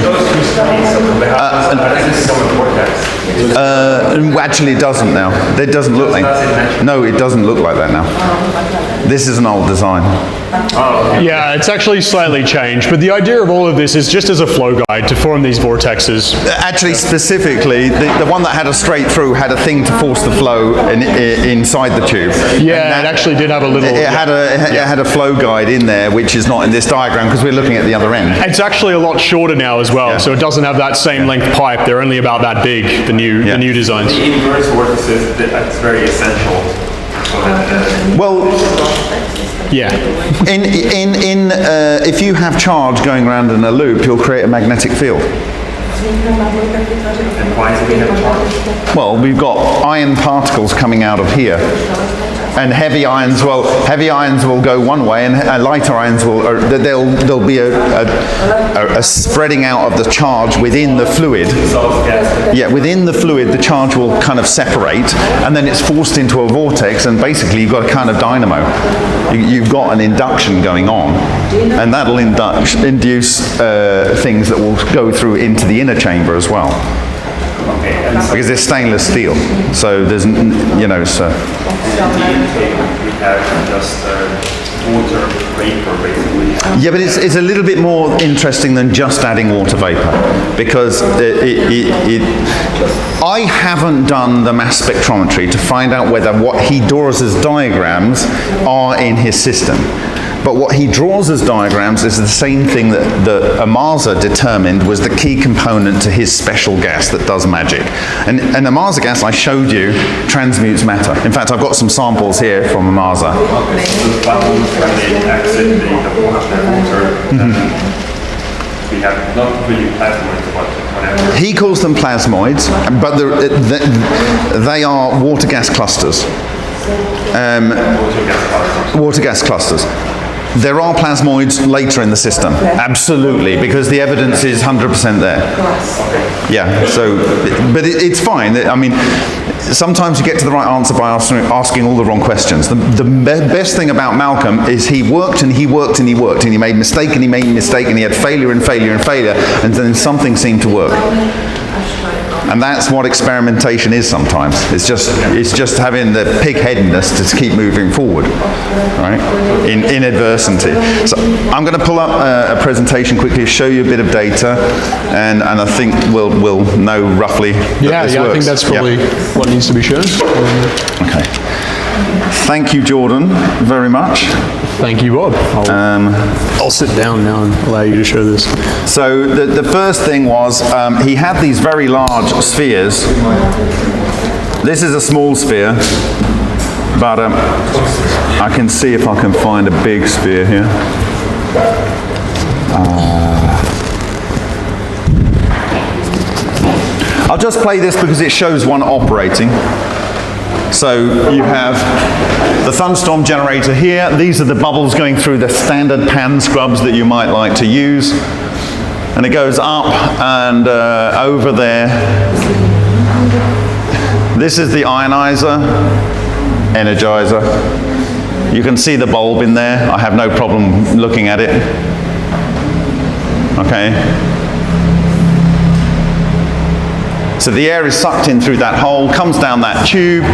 Actually, it doesn't now. It doesn't look like. No, it doesn't look like that now. This is an old design. Yeah, it's actually slightly changed, but the idea of all of this is just as a flow guide to form these vortexes. Actually, specifically, the one that had a straight through had a thing to force the flow inside the tube. Yeah, it actually did have a little... It had a flow guide in there, which is not in this diagram because we're looking at the other end. It's actually a lot shorter now as well, so it doesn't have that same length pipe. They're only about that big, the new designs. The inverse vortices, that's very essential. Well, yeah. If you have charge going around in a loop, you'll create a magnetic field. And why do we have charge? Well, we've got iron particles coming out of here. And heavy ions will go one way, and lighter ions there'll be a spreading out of the charge within the fluid. Yeah, within the fluid, the charge will kind of separate, and then it's forced into a vortex, and basically you've got a kind of dynamo. You've got an induction going on, and that'll induce things that will go through into the inner chamber as well. Because it's stainless steel, so there's, so. We have just water vapor, basically. Yeah, but it's a little bit more interesting than just adding water vapor, because I haven't done the mass spectrometry to find out whether what he draws as diagrams are in his system. But what he draws as diagrams is the same thing that Amasa determined was the key component to his special gas that does magic. And Amasa gas, I showed you, transmutes matter. In fact, I've got some samples here from Amasa. We have not really plasmoids, but whatever. He calls them plasmoids, but they are water gas clusters. Water gas clusters. There are plasmoids later in the system, absolutely, because the evidence is 100% there. Yeah, so, but it's fine. I mean, sometimes you get to the right answer by asking all the wrong questions. The best thing about Malcolm is he worked and he worked and he worked, and he made mistake and he made mistake, and he had failure and failure and failure, and then something seemed to work. And that's what experimentation is sometimes. It's just having the pig-headedness to keep moving forward, right? In adversity. So I'm going to pull up a presentation quickly, show you a bit of data, and I think we'll know roughly that this works. I think that's probably what needs to be shown. Okay. Thank you, Jordan, very much. Thank you, Bob. I'll sit down now and allow you to show this. So the first thing was he had these very large spheres. This is a small sphere, but I can see if I can find a big sphere here. I'll just play this because it shows one operating. So you have the Thunderstorm Generator here. These are the bubbles going through the standard pan scrubs that you might like to use. And it goes up and over there. This is the ionizer, energizer. You can see the bulb in there. I have no problem looking at it. Okay. So the air is sucked in through that hole, comes down that tube,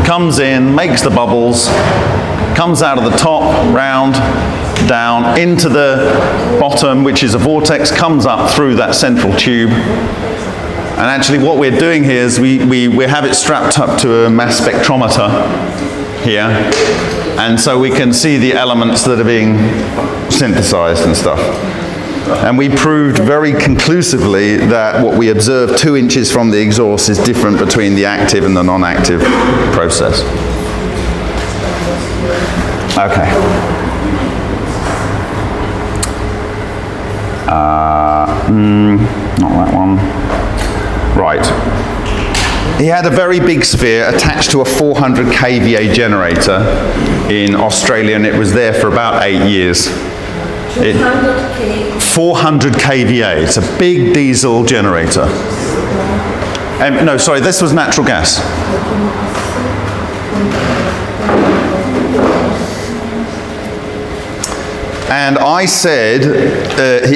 comes in, makes the bubbles, comes out of the top, round, down, into the bottom, which is a vortex, comes up through that central tube. And actually what we're doing here is we have it strapped up to a mass spectrometer here. And so we can see the elements that are being synthesized and stuff. And we proved very conclusively that what we observed 2 inches from the exhaust is different between the active and the non-active process. Okay. Not that one. Right. He had a very big sphere attached to a 400 kVA generator in Australia, and it was there for about 8 years. 400 kVA. It's a big diesel generator. No, sorry, this was natural gas. And I said,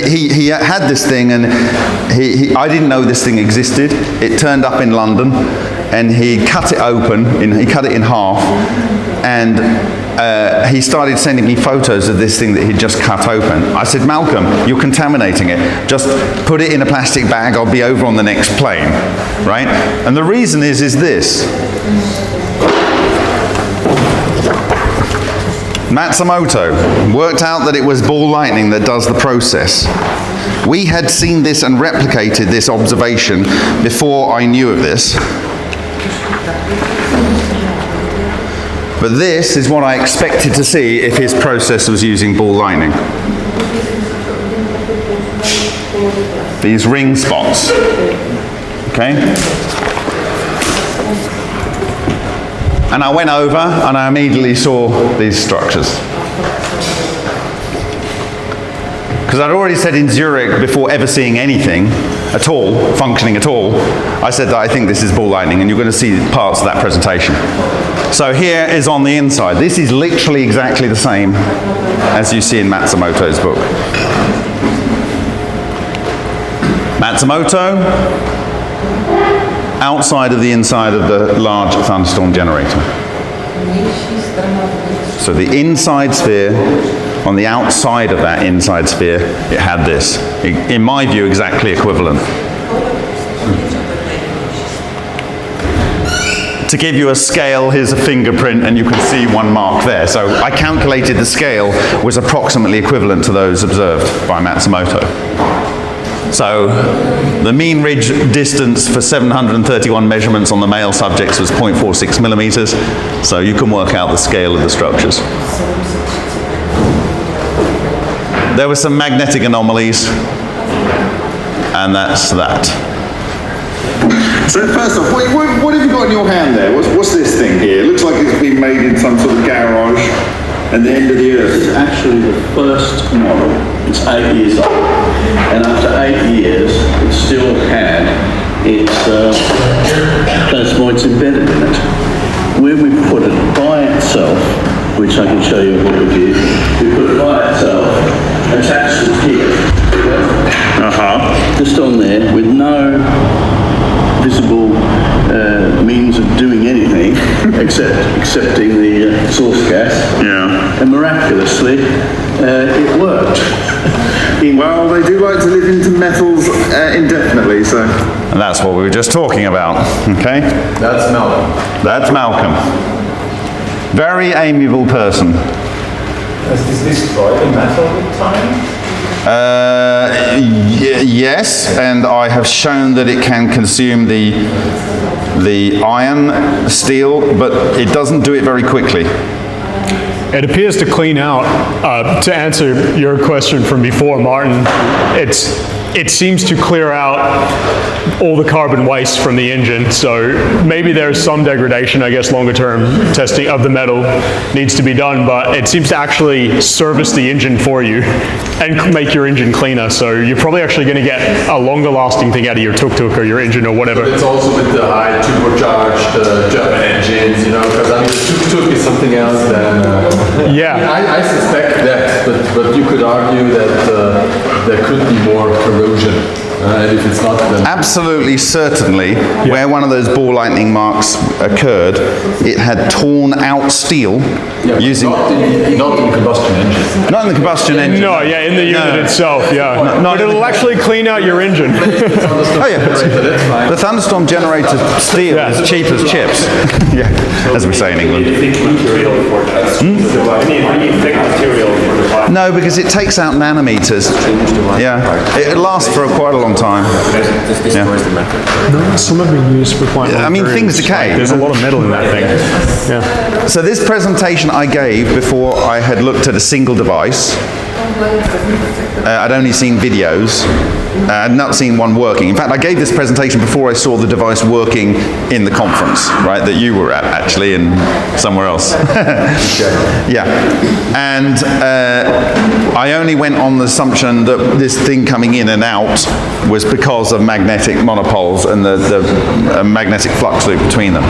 he had this thing, and I didn't know this thing existed. It turned up in London, and he cut it open, he cut it in half, and he started sending me photos of this thing that he'd just cut open. I said, Malcolm, you're contaminating it. Just put it in a plastic bag, I'll be over on the next plane, right? And the reason is this. Matsumoto worked out that it was ball lightning that does the process. We had seen this and replicated this observation before I knew of this. But this is what I expected to see if his process was using ball lightning. These ring spots. Okay? And I went over and I immediately saw these structures. Because I'd already said in Zurich, before ever seeing anything at all, functioning at all, I said that I think this is ball lightning, and you're going to see parts of that presentation. So here is on the inside. This is literally exactly the same as you see in Matsumoto's book. Matsumoto, outside of the inside of the large thunderstorm generator. So the inside sphere, on the outside of that inside sphere, it had this. In my view, exactly equivalent. To give you a scale, here's a fingerprint, and you can see one mark there. So I calculated the scale was approximately equivalent to those observed by Matsumoto. So the mean ridge distance for 731 measurements on the male subjects was 0.46 millimeters. So you can work out the scale of the structures. There were some magnetic anomalies, and that's that. So first off, what have you got in your hand there? What's this thing here? It looks like it's been made in some sort of garage at the end of the earth. It's actually the first model. It's 8 years old. And after 8 years, it still had its plasmoids embedded in it. When we put it by itself, which I can show you what we did, we put it by itself, attached it here. Just on there, with no visible means of doing anything except accepting the source gas. Yeah. And miraculously, it worked. Well, they do like to live into metals indefinitely, so. And that's what we were just talking about, okay? That's Malcolm. That's Malcolm. Very amiable person. Has this destroyed the metal with time? Yes, and I have shown that it can consume the iron steel, but it doesn't do it very quickly. It appears to clean out, to answer your question from before, Martin, it seems to clear out all the carbon waste from the engine, so maybe there's some degradation, I guess longer term testing of the metal needs to be done, but it seems to actually service the engine for you and make your engine cleaner, so you're probably actually going to get a longer lasting thing out of your tuk-tuk or your engine or whatever. But it's also with the high turbocharged German engines, you know, because I mean the tuk-tuk is something else than... yeah. I suspect that, but you could argue that there could be more corrosion And if it's not, then absolutely certainly, where one of those ball lightning marks occurred, it had torn out steel using... not in the combustion engine. Not in the combustion engine. No, yeah, in the unit itself, yeah. But it'll actually clean out your engine. Oh yeah, the Thunderstorm Generator steel is cheap as chips. Yeah, as we say in England. Thick material for that. You need thick material for the bike. No, because it takes out nanometers. Yeah, it lasts for quite a long time. Yeah. No, some have been used for quite long I mean, periods. things decay. Like, there's a lot of metal in that thing. Yeah. So this presentation I gave before I had looked at a single device. I'd only seen videos. I'd not seen one working. In fact, I gave this presentation before I saw the device working in the conference, right, that you were at, actually, and somewhere else. Yeah. And I only went on the assumption that this thing coming in and out was because of magnetic monopoles and the magnetic flux loop between them.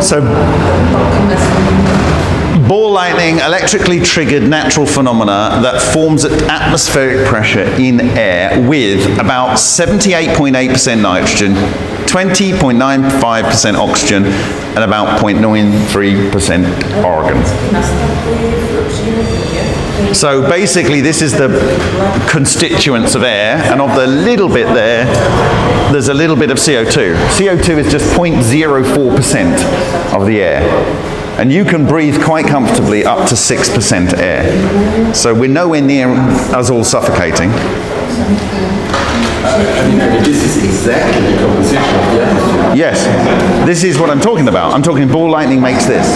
So, ball lightning, electrically triggered natural phenomena that forms at atmospheric pressure in air with about 78.8% nitrogen, 20.95% oxygen, and about 0.93% argon. So basically this is the constituents of air, and of the little bit there, there's a little bit of CO2. CO2 is just 0.04% of the air. And you can breathe quite comfortably up to 6% air. So we're nowhere near us all suffocating. This is exactly the composition of the atmosphere. Yes, this is what I'm talking about. I'm talking ball lightning makes this,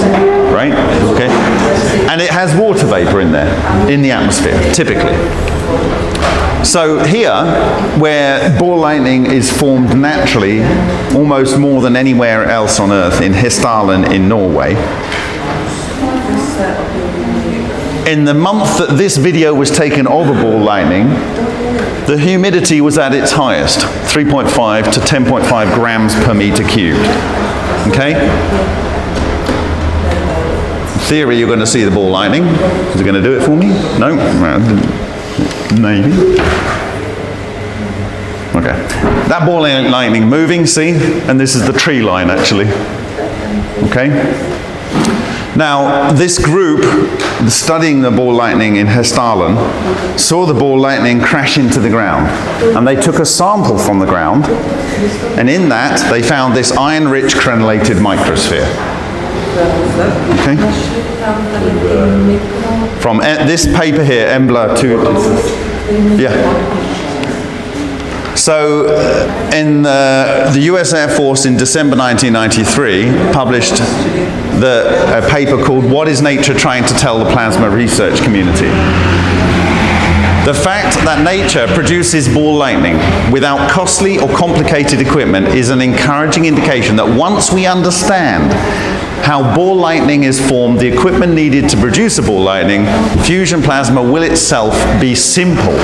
right? Okay. And it has water vapor in there, in the atmosphere, typically. So here, where ball lightning is formed naturally, almost more than anywhere else on Earth, in Hessdalen in Norway, in the month that this video was taken of a ball lightning, the humidity was at its highest, 3.5 to 10.5 grams per meter cubed. Okay? In theory, you're going to see the ball lightning. Is it going to do it for me? No? Maybe. Okay. That ball lightning moving, see? And this is the tree line, actually. Okay? Now, this group studying the ball lightning in Hessdalen saw the ball lightning crash into the ground. And they took a sample from the ground, and in that they found this iron-rich crenellated microsphere. Okay? From this paper here, Embla 2. Yeah. So, in the US Air Force in December 1993 published a paper called "What is Nature Trying to Tell the Plasma Research Community?" The fact that nature produces ball lightning without costly or complicated equipment is an encouraging indication that once we understand how ball lightning is formed, the equipment needed to produce a ball lightning, fusion plasma will itself be simple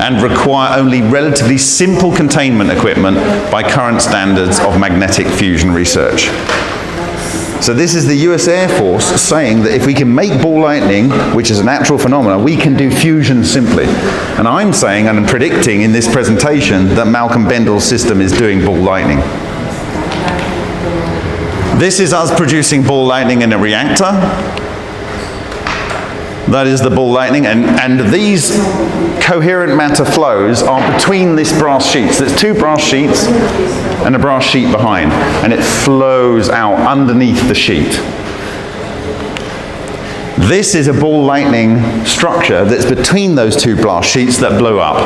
and require only relatively simple containment equipment by current standards of magnetic fusion research. So this is the US Air Force saying that if we can make ball lightning, which is a natural phenomenon, we can do fusion simply. And I'm saying and I'm predicting in this presentation that Malcolm Bendel's system is doing ball lightning. This is us producing ball lightning in a reactor. That is the ball lightning, and these coherent matter flows are between these brass sheets. There's two brass sheets and a brass sheet behind, and it flows out underneath the sheet. This is a ball lightning structure that's between those two brass sheets that blew up.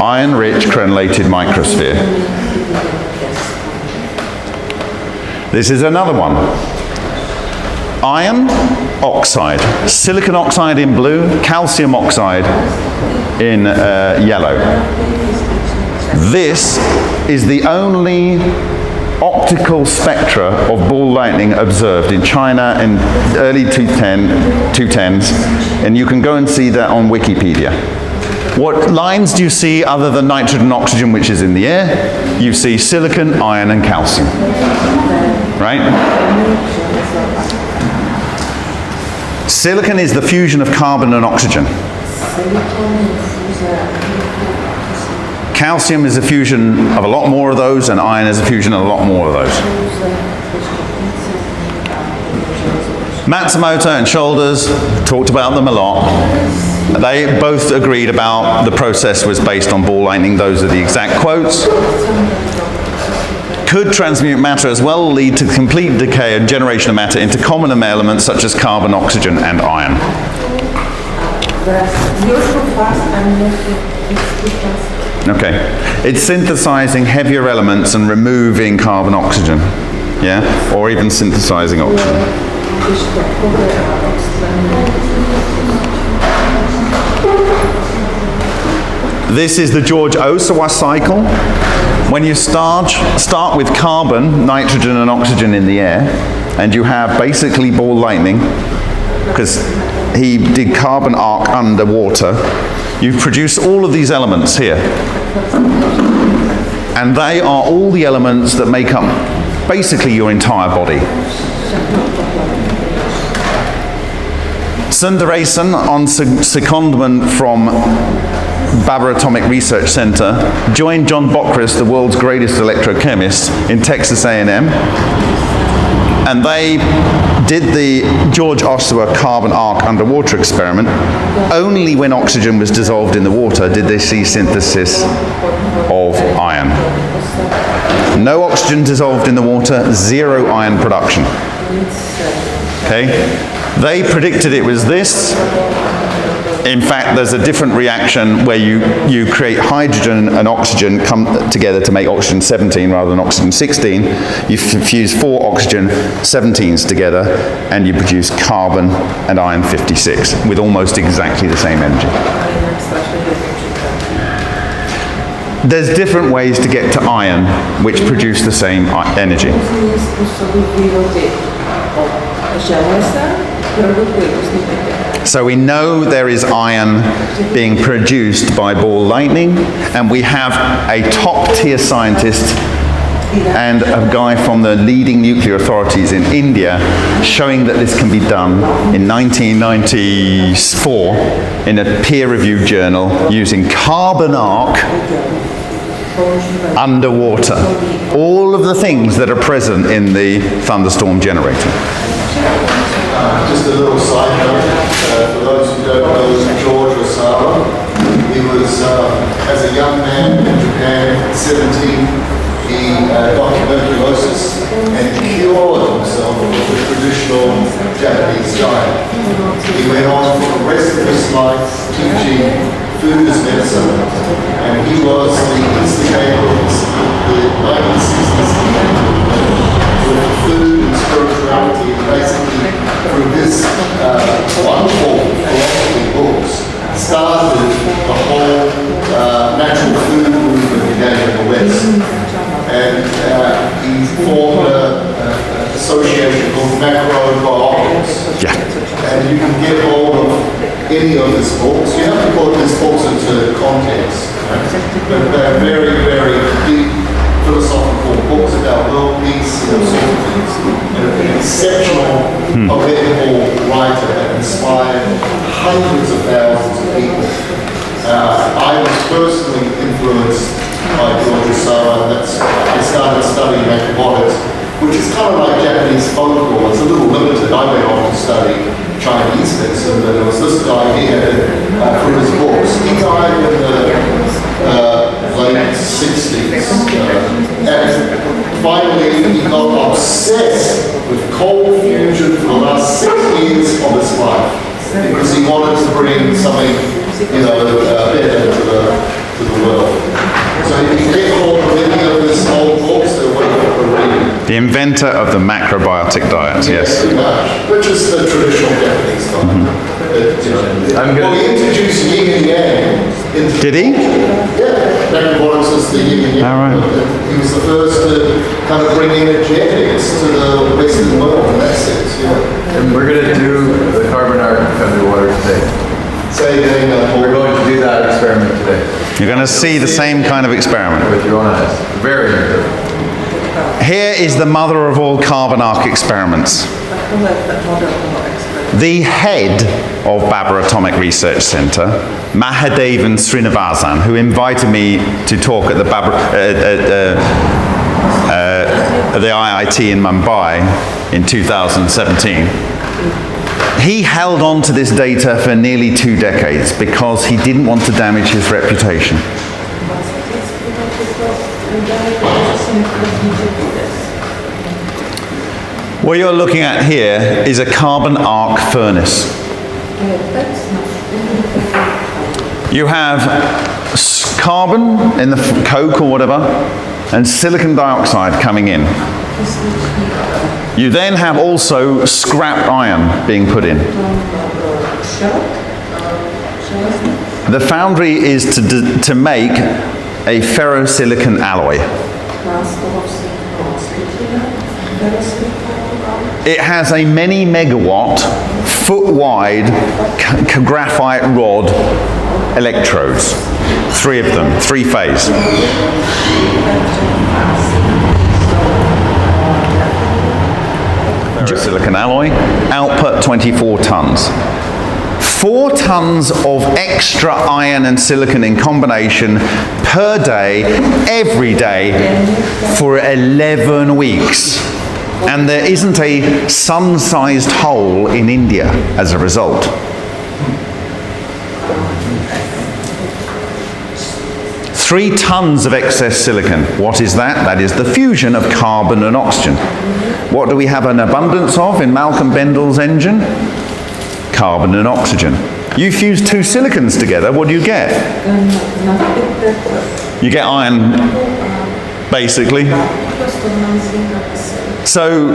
Iron-rich crenellated microsphere. This is another one. Iron oxide, silicon oxide in blue, calcium oxide in yellow. This is the only optical spectra of ball lightning observed in China in early 2010s, and you can go and see that on Wikipedia. What lines do you see other than nitrogen and oxygen, which is in the air? You see silicon, iron, and calcium. Right? Silicon is the fusion of carbon and oxygen. Calcium is a fusion of a lot more of those, and iron is a fusion of a lot more of those. Matsumoto and Shoulders talked about them a lot. They both agreed about the process was based on ball lightning. Those are the exact quotes. Could transmute matter as well, lead to complete decay and generation of matter into common elements such as carbon, oxygen, and iron. Okay. It's synthesizing heavier elements and removing carbon, oxygen. Yeah? Or even synthesizing oxygen. This is the George Osawa cycle. When you start with carbon, nitrogen and oxygen in the air, and you have basically ball lightning, because he did carbon arc underwater, you produce all of these elements here. And they are all the elements that make up basically your entire body. Sundaresan, on secondment from Baber Atomic Research Center, joined John Bockris, the world's greatest electrochemist, in Texas A&M, and they did the George Osawa carbon arc underwater experiment. Only when oxygen was dissolved in the water did they see synthesis of iron. No oxygen dissolved in the water, zero iron production. Okay? They predicted it was this. In fact, there's a different reaction where you create hydrogen and oxygen come together to make oxygen 17 rather than oxygen 16. You fuse 4 oxygen 17s together and you produce carbon and iron 56 with almost exactly the same energy. There's different ways to get to iron which produce the same energy. So we know there is iron being produced by ball lightning, and we have a top-tier scientist and a guy from the leading nuclear authorities in India showing that this can be done in 1994 in a peer-reviewed journal using carbon arc underwater. All of the things that are present in the Thunderstorm Generator. Just a little side note, for those who don't know George Osawa, he was, as a young man in Japan, 17, he got tuberculosis and cured himself with the traditional Japanese diet. He went on for the rest of his life teaching food as medicine, and he was the instigator of the 1960s with food and spirituality, and basically through his wonderful philosophy books started the whole natural food movement again in the West. And he formed an association called Macrobiotics. Yeah. And you can get hold of any of his books. You have to put his books into context. Right? But they're very, very deep philosophical books about world peace and those sort of things. And an exceptional political writer that inspired hundreds of thousands of people. I was personally influenced by George Osawa, and I started studying macrobiotics, which is kind of like Japanese folklore. It's a little limited. I went on to study Chinese medicine, but there was this guy here from his books. He died in the late 60s. And finally, he got obsessed with cold fusion for the last 6 years of his life because he wanted to bring something, better to the world. So if you get hold of any of his old books, they're worth reading. The inventor of the macrobiotic diet, yes. Which is the traditional Japanese diet. Well, he introduced yin and yang. Did he? Yeah, macrobiotics is the yin and yang. All right. He was the first to kind of bring energetics to the Western world in that sense, And we're going to do the carbon arc underwater today. Say again, we're going to do that experiment today. You're going to see the same kind of experiment. With your own eyes. Very good. Here is the mother of all carbon arc experiments. The head of Babur Atomic Research Centre, Mahadevan Srinivasan, who invited me to talk at the the IIT in Mumbai in 2017, he held on to this data for nearly 2 decades because he didn't want to damage his reputation. What you're looking at here is a carbon arc furnace. You have carbon in the coke or whatever, and silicon dioxide coming in. You then have also scrap iron being put in. The foundry is to make a ferrosilicon alloy. It has a many megawatt, foot wide graphite rod electrodes. 3 of them, 3-phase. Ferrosilicon alloy, output 24 tons. 4 tons of extra iron and silicon in combination per day, every day, for 11 weeks. And there isn't a sun-sized hole in India as a result. Three tons of excess silicon. What is that? That is the fusion of carbon and oxygen. What do we have an abundance of in Malcolm Bendel's engine? Carbon and oxygen. You fuse 2 silicons together, what do you get? You get iron, basically. So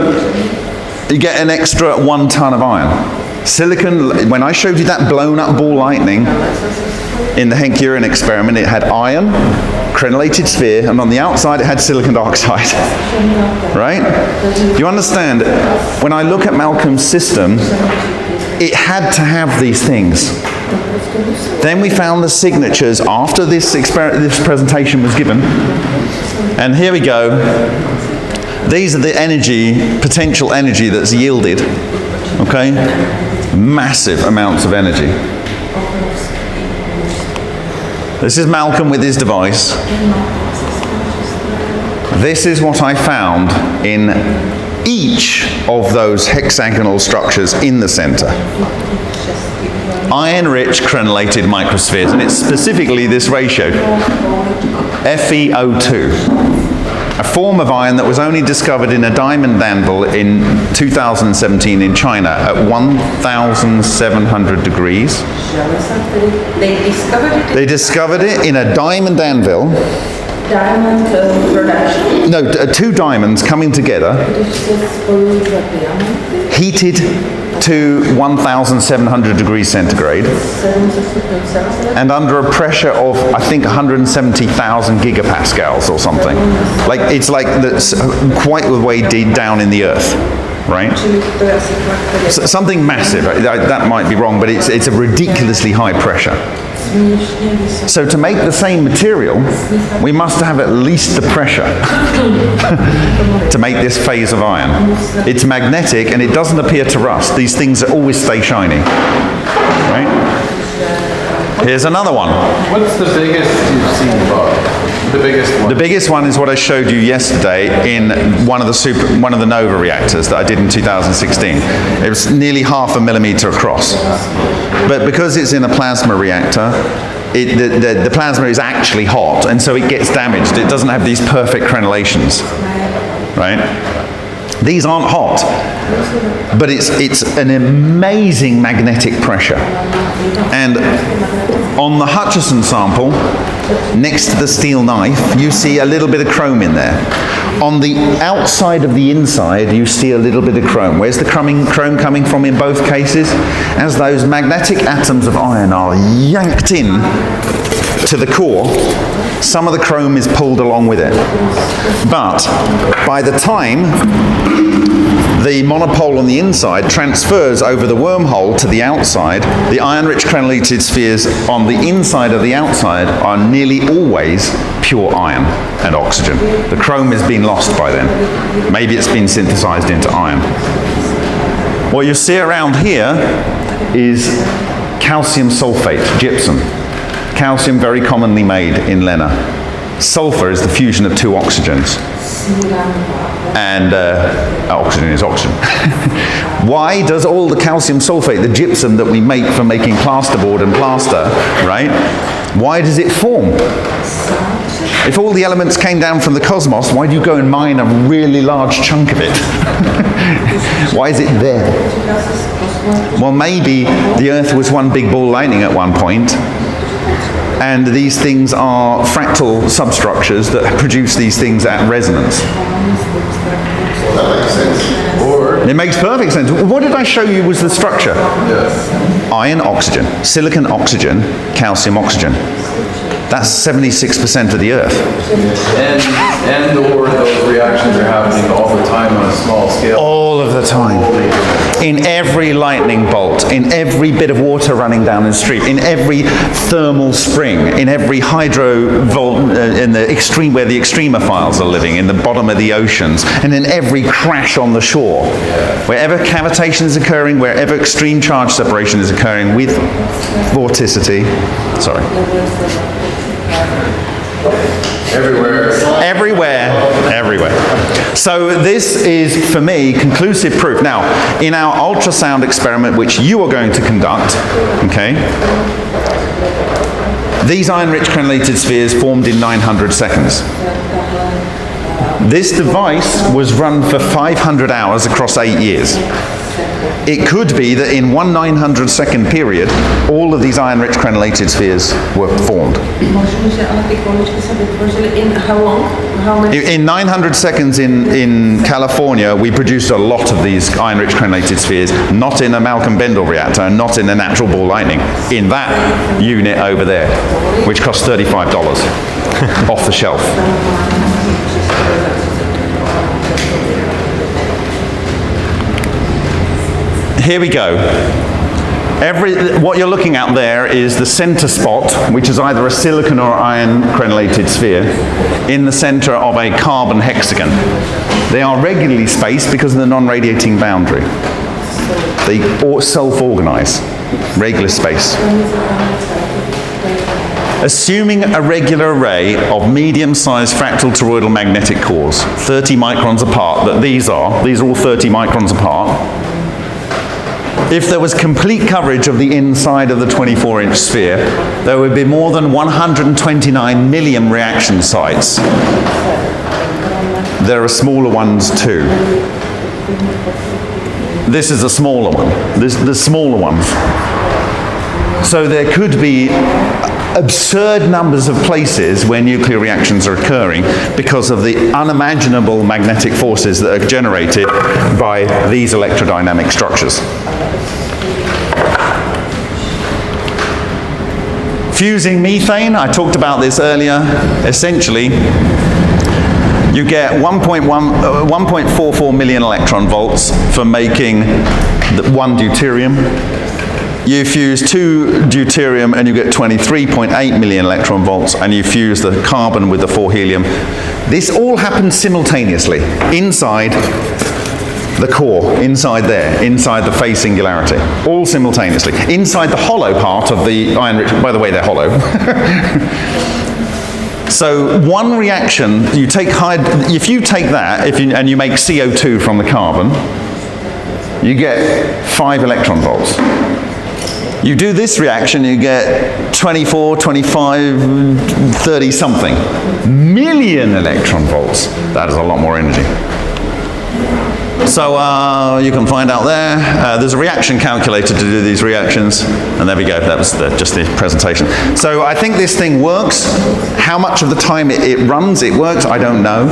you get an extra 1 ton of iron. Silicon, when I showed you that blown up ball lightning in the Enquires experiment, it had iron, crenellated sphere, and on the outside it had silicon dioxide. Right? You understand, when I look at Malcolm's system, it had to have these things. Then we found the signatures after this presentation was given. And here we go. These are the energy, potential energy that's yielded. Okay? Massive amounts of energy. This is Malcolm with his device. This is what I found in each of those hexagonal structures in the center. Iron-rich crenellated microspheres, and it's specifically this ratio, FeO2. A form of iron that was only discovered in a diamond anvil in 2017 in China at 1,700 degrees. They discovered it in a diamond anvil. Diamond production? No, 2 diamonds coming together, heated to 1,700 degrees centigrade, and under a pressure of, I think, 170,000 gigapascals or something. Like, it's like quite the way deep down in the earth, right? So, something massive. That might be wrong, but it's a ridiculously high pressure. So to make the same material, we must have at least the pressure to make this phase of iron. It's magnetic and it doesn't appear to rust. These things always stay shiny. Right? Here's another one. What's the biggest you've seen, Bob? The biggest one? The biggest one is what I showed you yesterday in one of the Nova reactors that I did in 2016. It was nearly 0.5 millimeter across. But because it's in a plasma reactor, the plasma is actually hot, and so it gets damaged. It doesn't have these perfect crenellations, right? These aren't hot, but it's an amazing magnetic pressure. And on the Hutchison sample, next to the steel knife, you see a little bit of chrome in there. On the outside of the inside, you see a little bit of chrome. Where's the chrome coming from in both cases? As those magnetic atoms of iron are yanked in to the core, some of the chrome is pulled along with it. But by the time the monopole on the inside transfers over the wormhole to the outside, the iron-rich crenellated spheres on the inside of the outside are nearly always pure iron and oxygen. The chrome has been lost by then. Maybe it's been synthesized into iron. What you see around here is calcium sulfate, gypsum. Calcium very commonly made in Lena. Sulfur is the fusion of two oxygens. And oxygen is oxygen. Why does all the calcium sulfate, the gypsum that we make for making plasterboard and plaster, right? Why does it form? If all the elements came down from the cosmos, why do you go and mine a really large chunk of it? Why is it there? Well, maybe the Earth was one big ball lightning at one point, and these things are fractal substructures that produce these things at resonance. That makes sense. It makes perfect sense. What did I show you was the structure? Yes. Iron, oxygen, silicon, oxygen, calcium, oxygen. That's 76% of the Earth. And those reactions are happening all the time on a small scale. All of the time. In every lightning bolt, in every bit of water running down the street, in every thermal spring, in every hydro in the extreme where the extremophiles are living, in the bottom of the oceans, and in every crash on the shore. Wherever cavitation is occurring, wherever extreme charge separation is occurring with vorticity, sorry. Everywhere. So this is, for me, conclusive proof. Now, in our ultrasound experiment, which you are going to conduct, okay, these iron-rich crenellated spheres formed in 900 seconds. This device was run for 500 hours across 8 years. It could be that in one 900-second period, all of these iron-rich crenellated spheres were formed. In 900 seconds in California, we produced a lot of these iron-rich crenellated spheres, not in a Malcolm Bendall reactor, and not in a natural ball lightning, in that unit over there, which costs $35 off the shelf. Here we go. What you're looking at there is the center spot, which is either a silicon or iron crenellated sphere, in the center of a carbon hexagon. They are regularly spaced because of the non-radiating boundary. They self-organize, regular space. Assuming a regular array of medium-sized fractal toroidal magnetic cores, 30 microns apart, that these are all 30 microns apart. If there was complete coverage of the inside of the 24-inch sphere, there would be more than 129 million reaction sites. There are smaller ones too. This is a smaller one. The smaller ones. So there could be absurd numbers of places where nuclear reactions are occurring because of the unimaginable magnetic forces that are generated by these electrodynamic structures. Fusing methane, I talked about this earlier. Essentially, you get 1.44 million electron volts for making one deuterium. You fuse 2 deuterium and you get 23.8 million electron volts, and you fuse the carbon with the 4 helium. This all happens simultaneously inside the core, inside there, inside the phase singularity, all simultaneously. Inside the hollow part of the iron-rich, by the way, they're hollow. So one reaction, you take if you take that, and you make CO2 from the carbon, you get 5 electron volts. You do this reaction, you get 24, 25, 30 something million electron volts. That is a lot more energy. So you can find out there. There's a reaction calculator to do these reactions, and there we go. That was just the presentation. So I think this thing works. How much of the time it runs, it works, I don't know.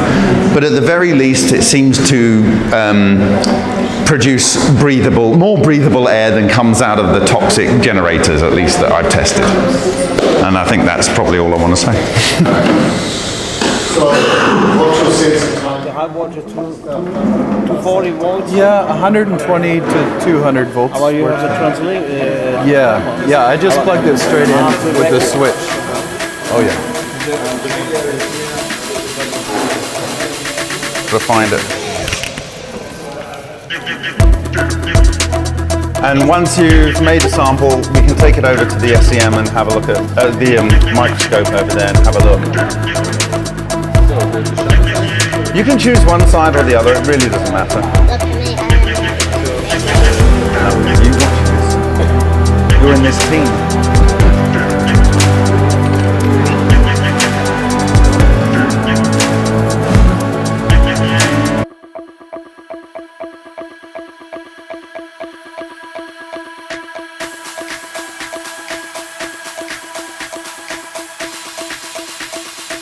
But at the very least, it seems to produce more breathable air than comes out of the toxic generators, at least that I've tested. And I think that's probably all I want to say. So, what's your sense of time? The high voltage 240 volts. Yeah, 120 to 200 volts. How about you have the translate? Yeah, I just plugged it straight in with the switch. Oh yeah. To find it. And once you've made a sample, we can take it over to the SEM and have a look at the microscope over there and have a look. You can choose one side or the other, it really doesn't matter. You watch this. You're in this team.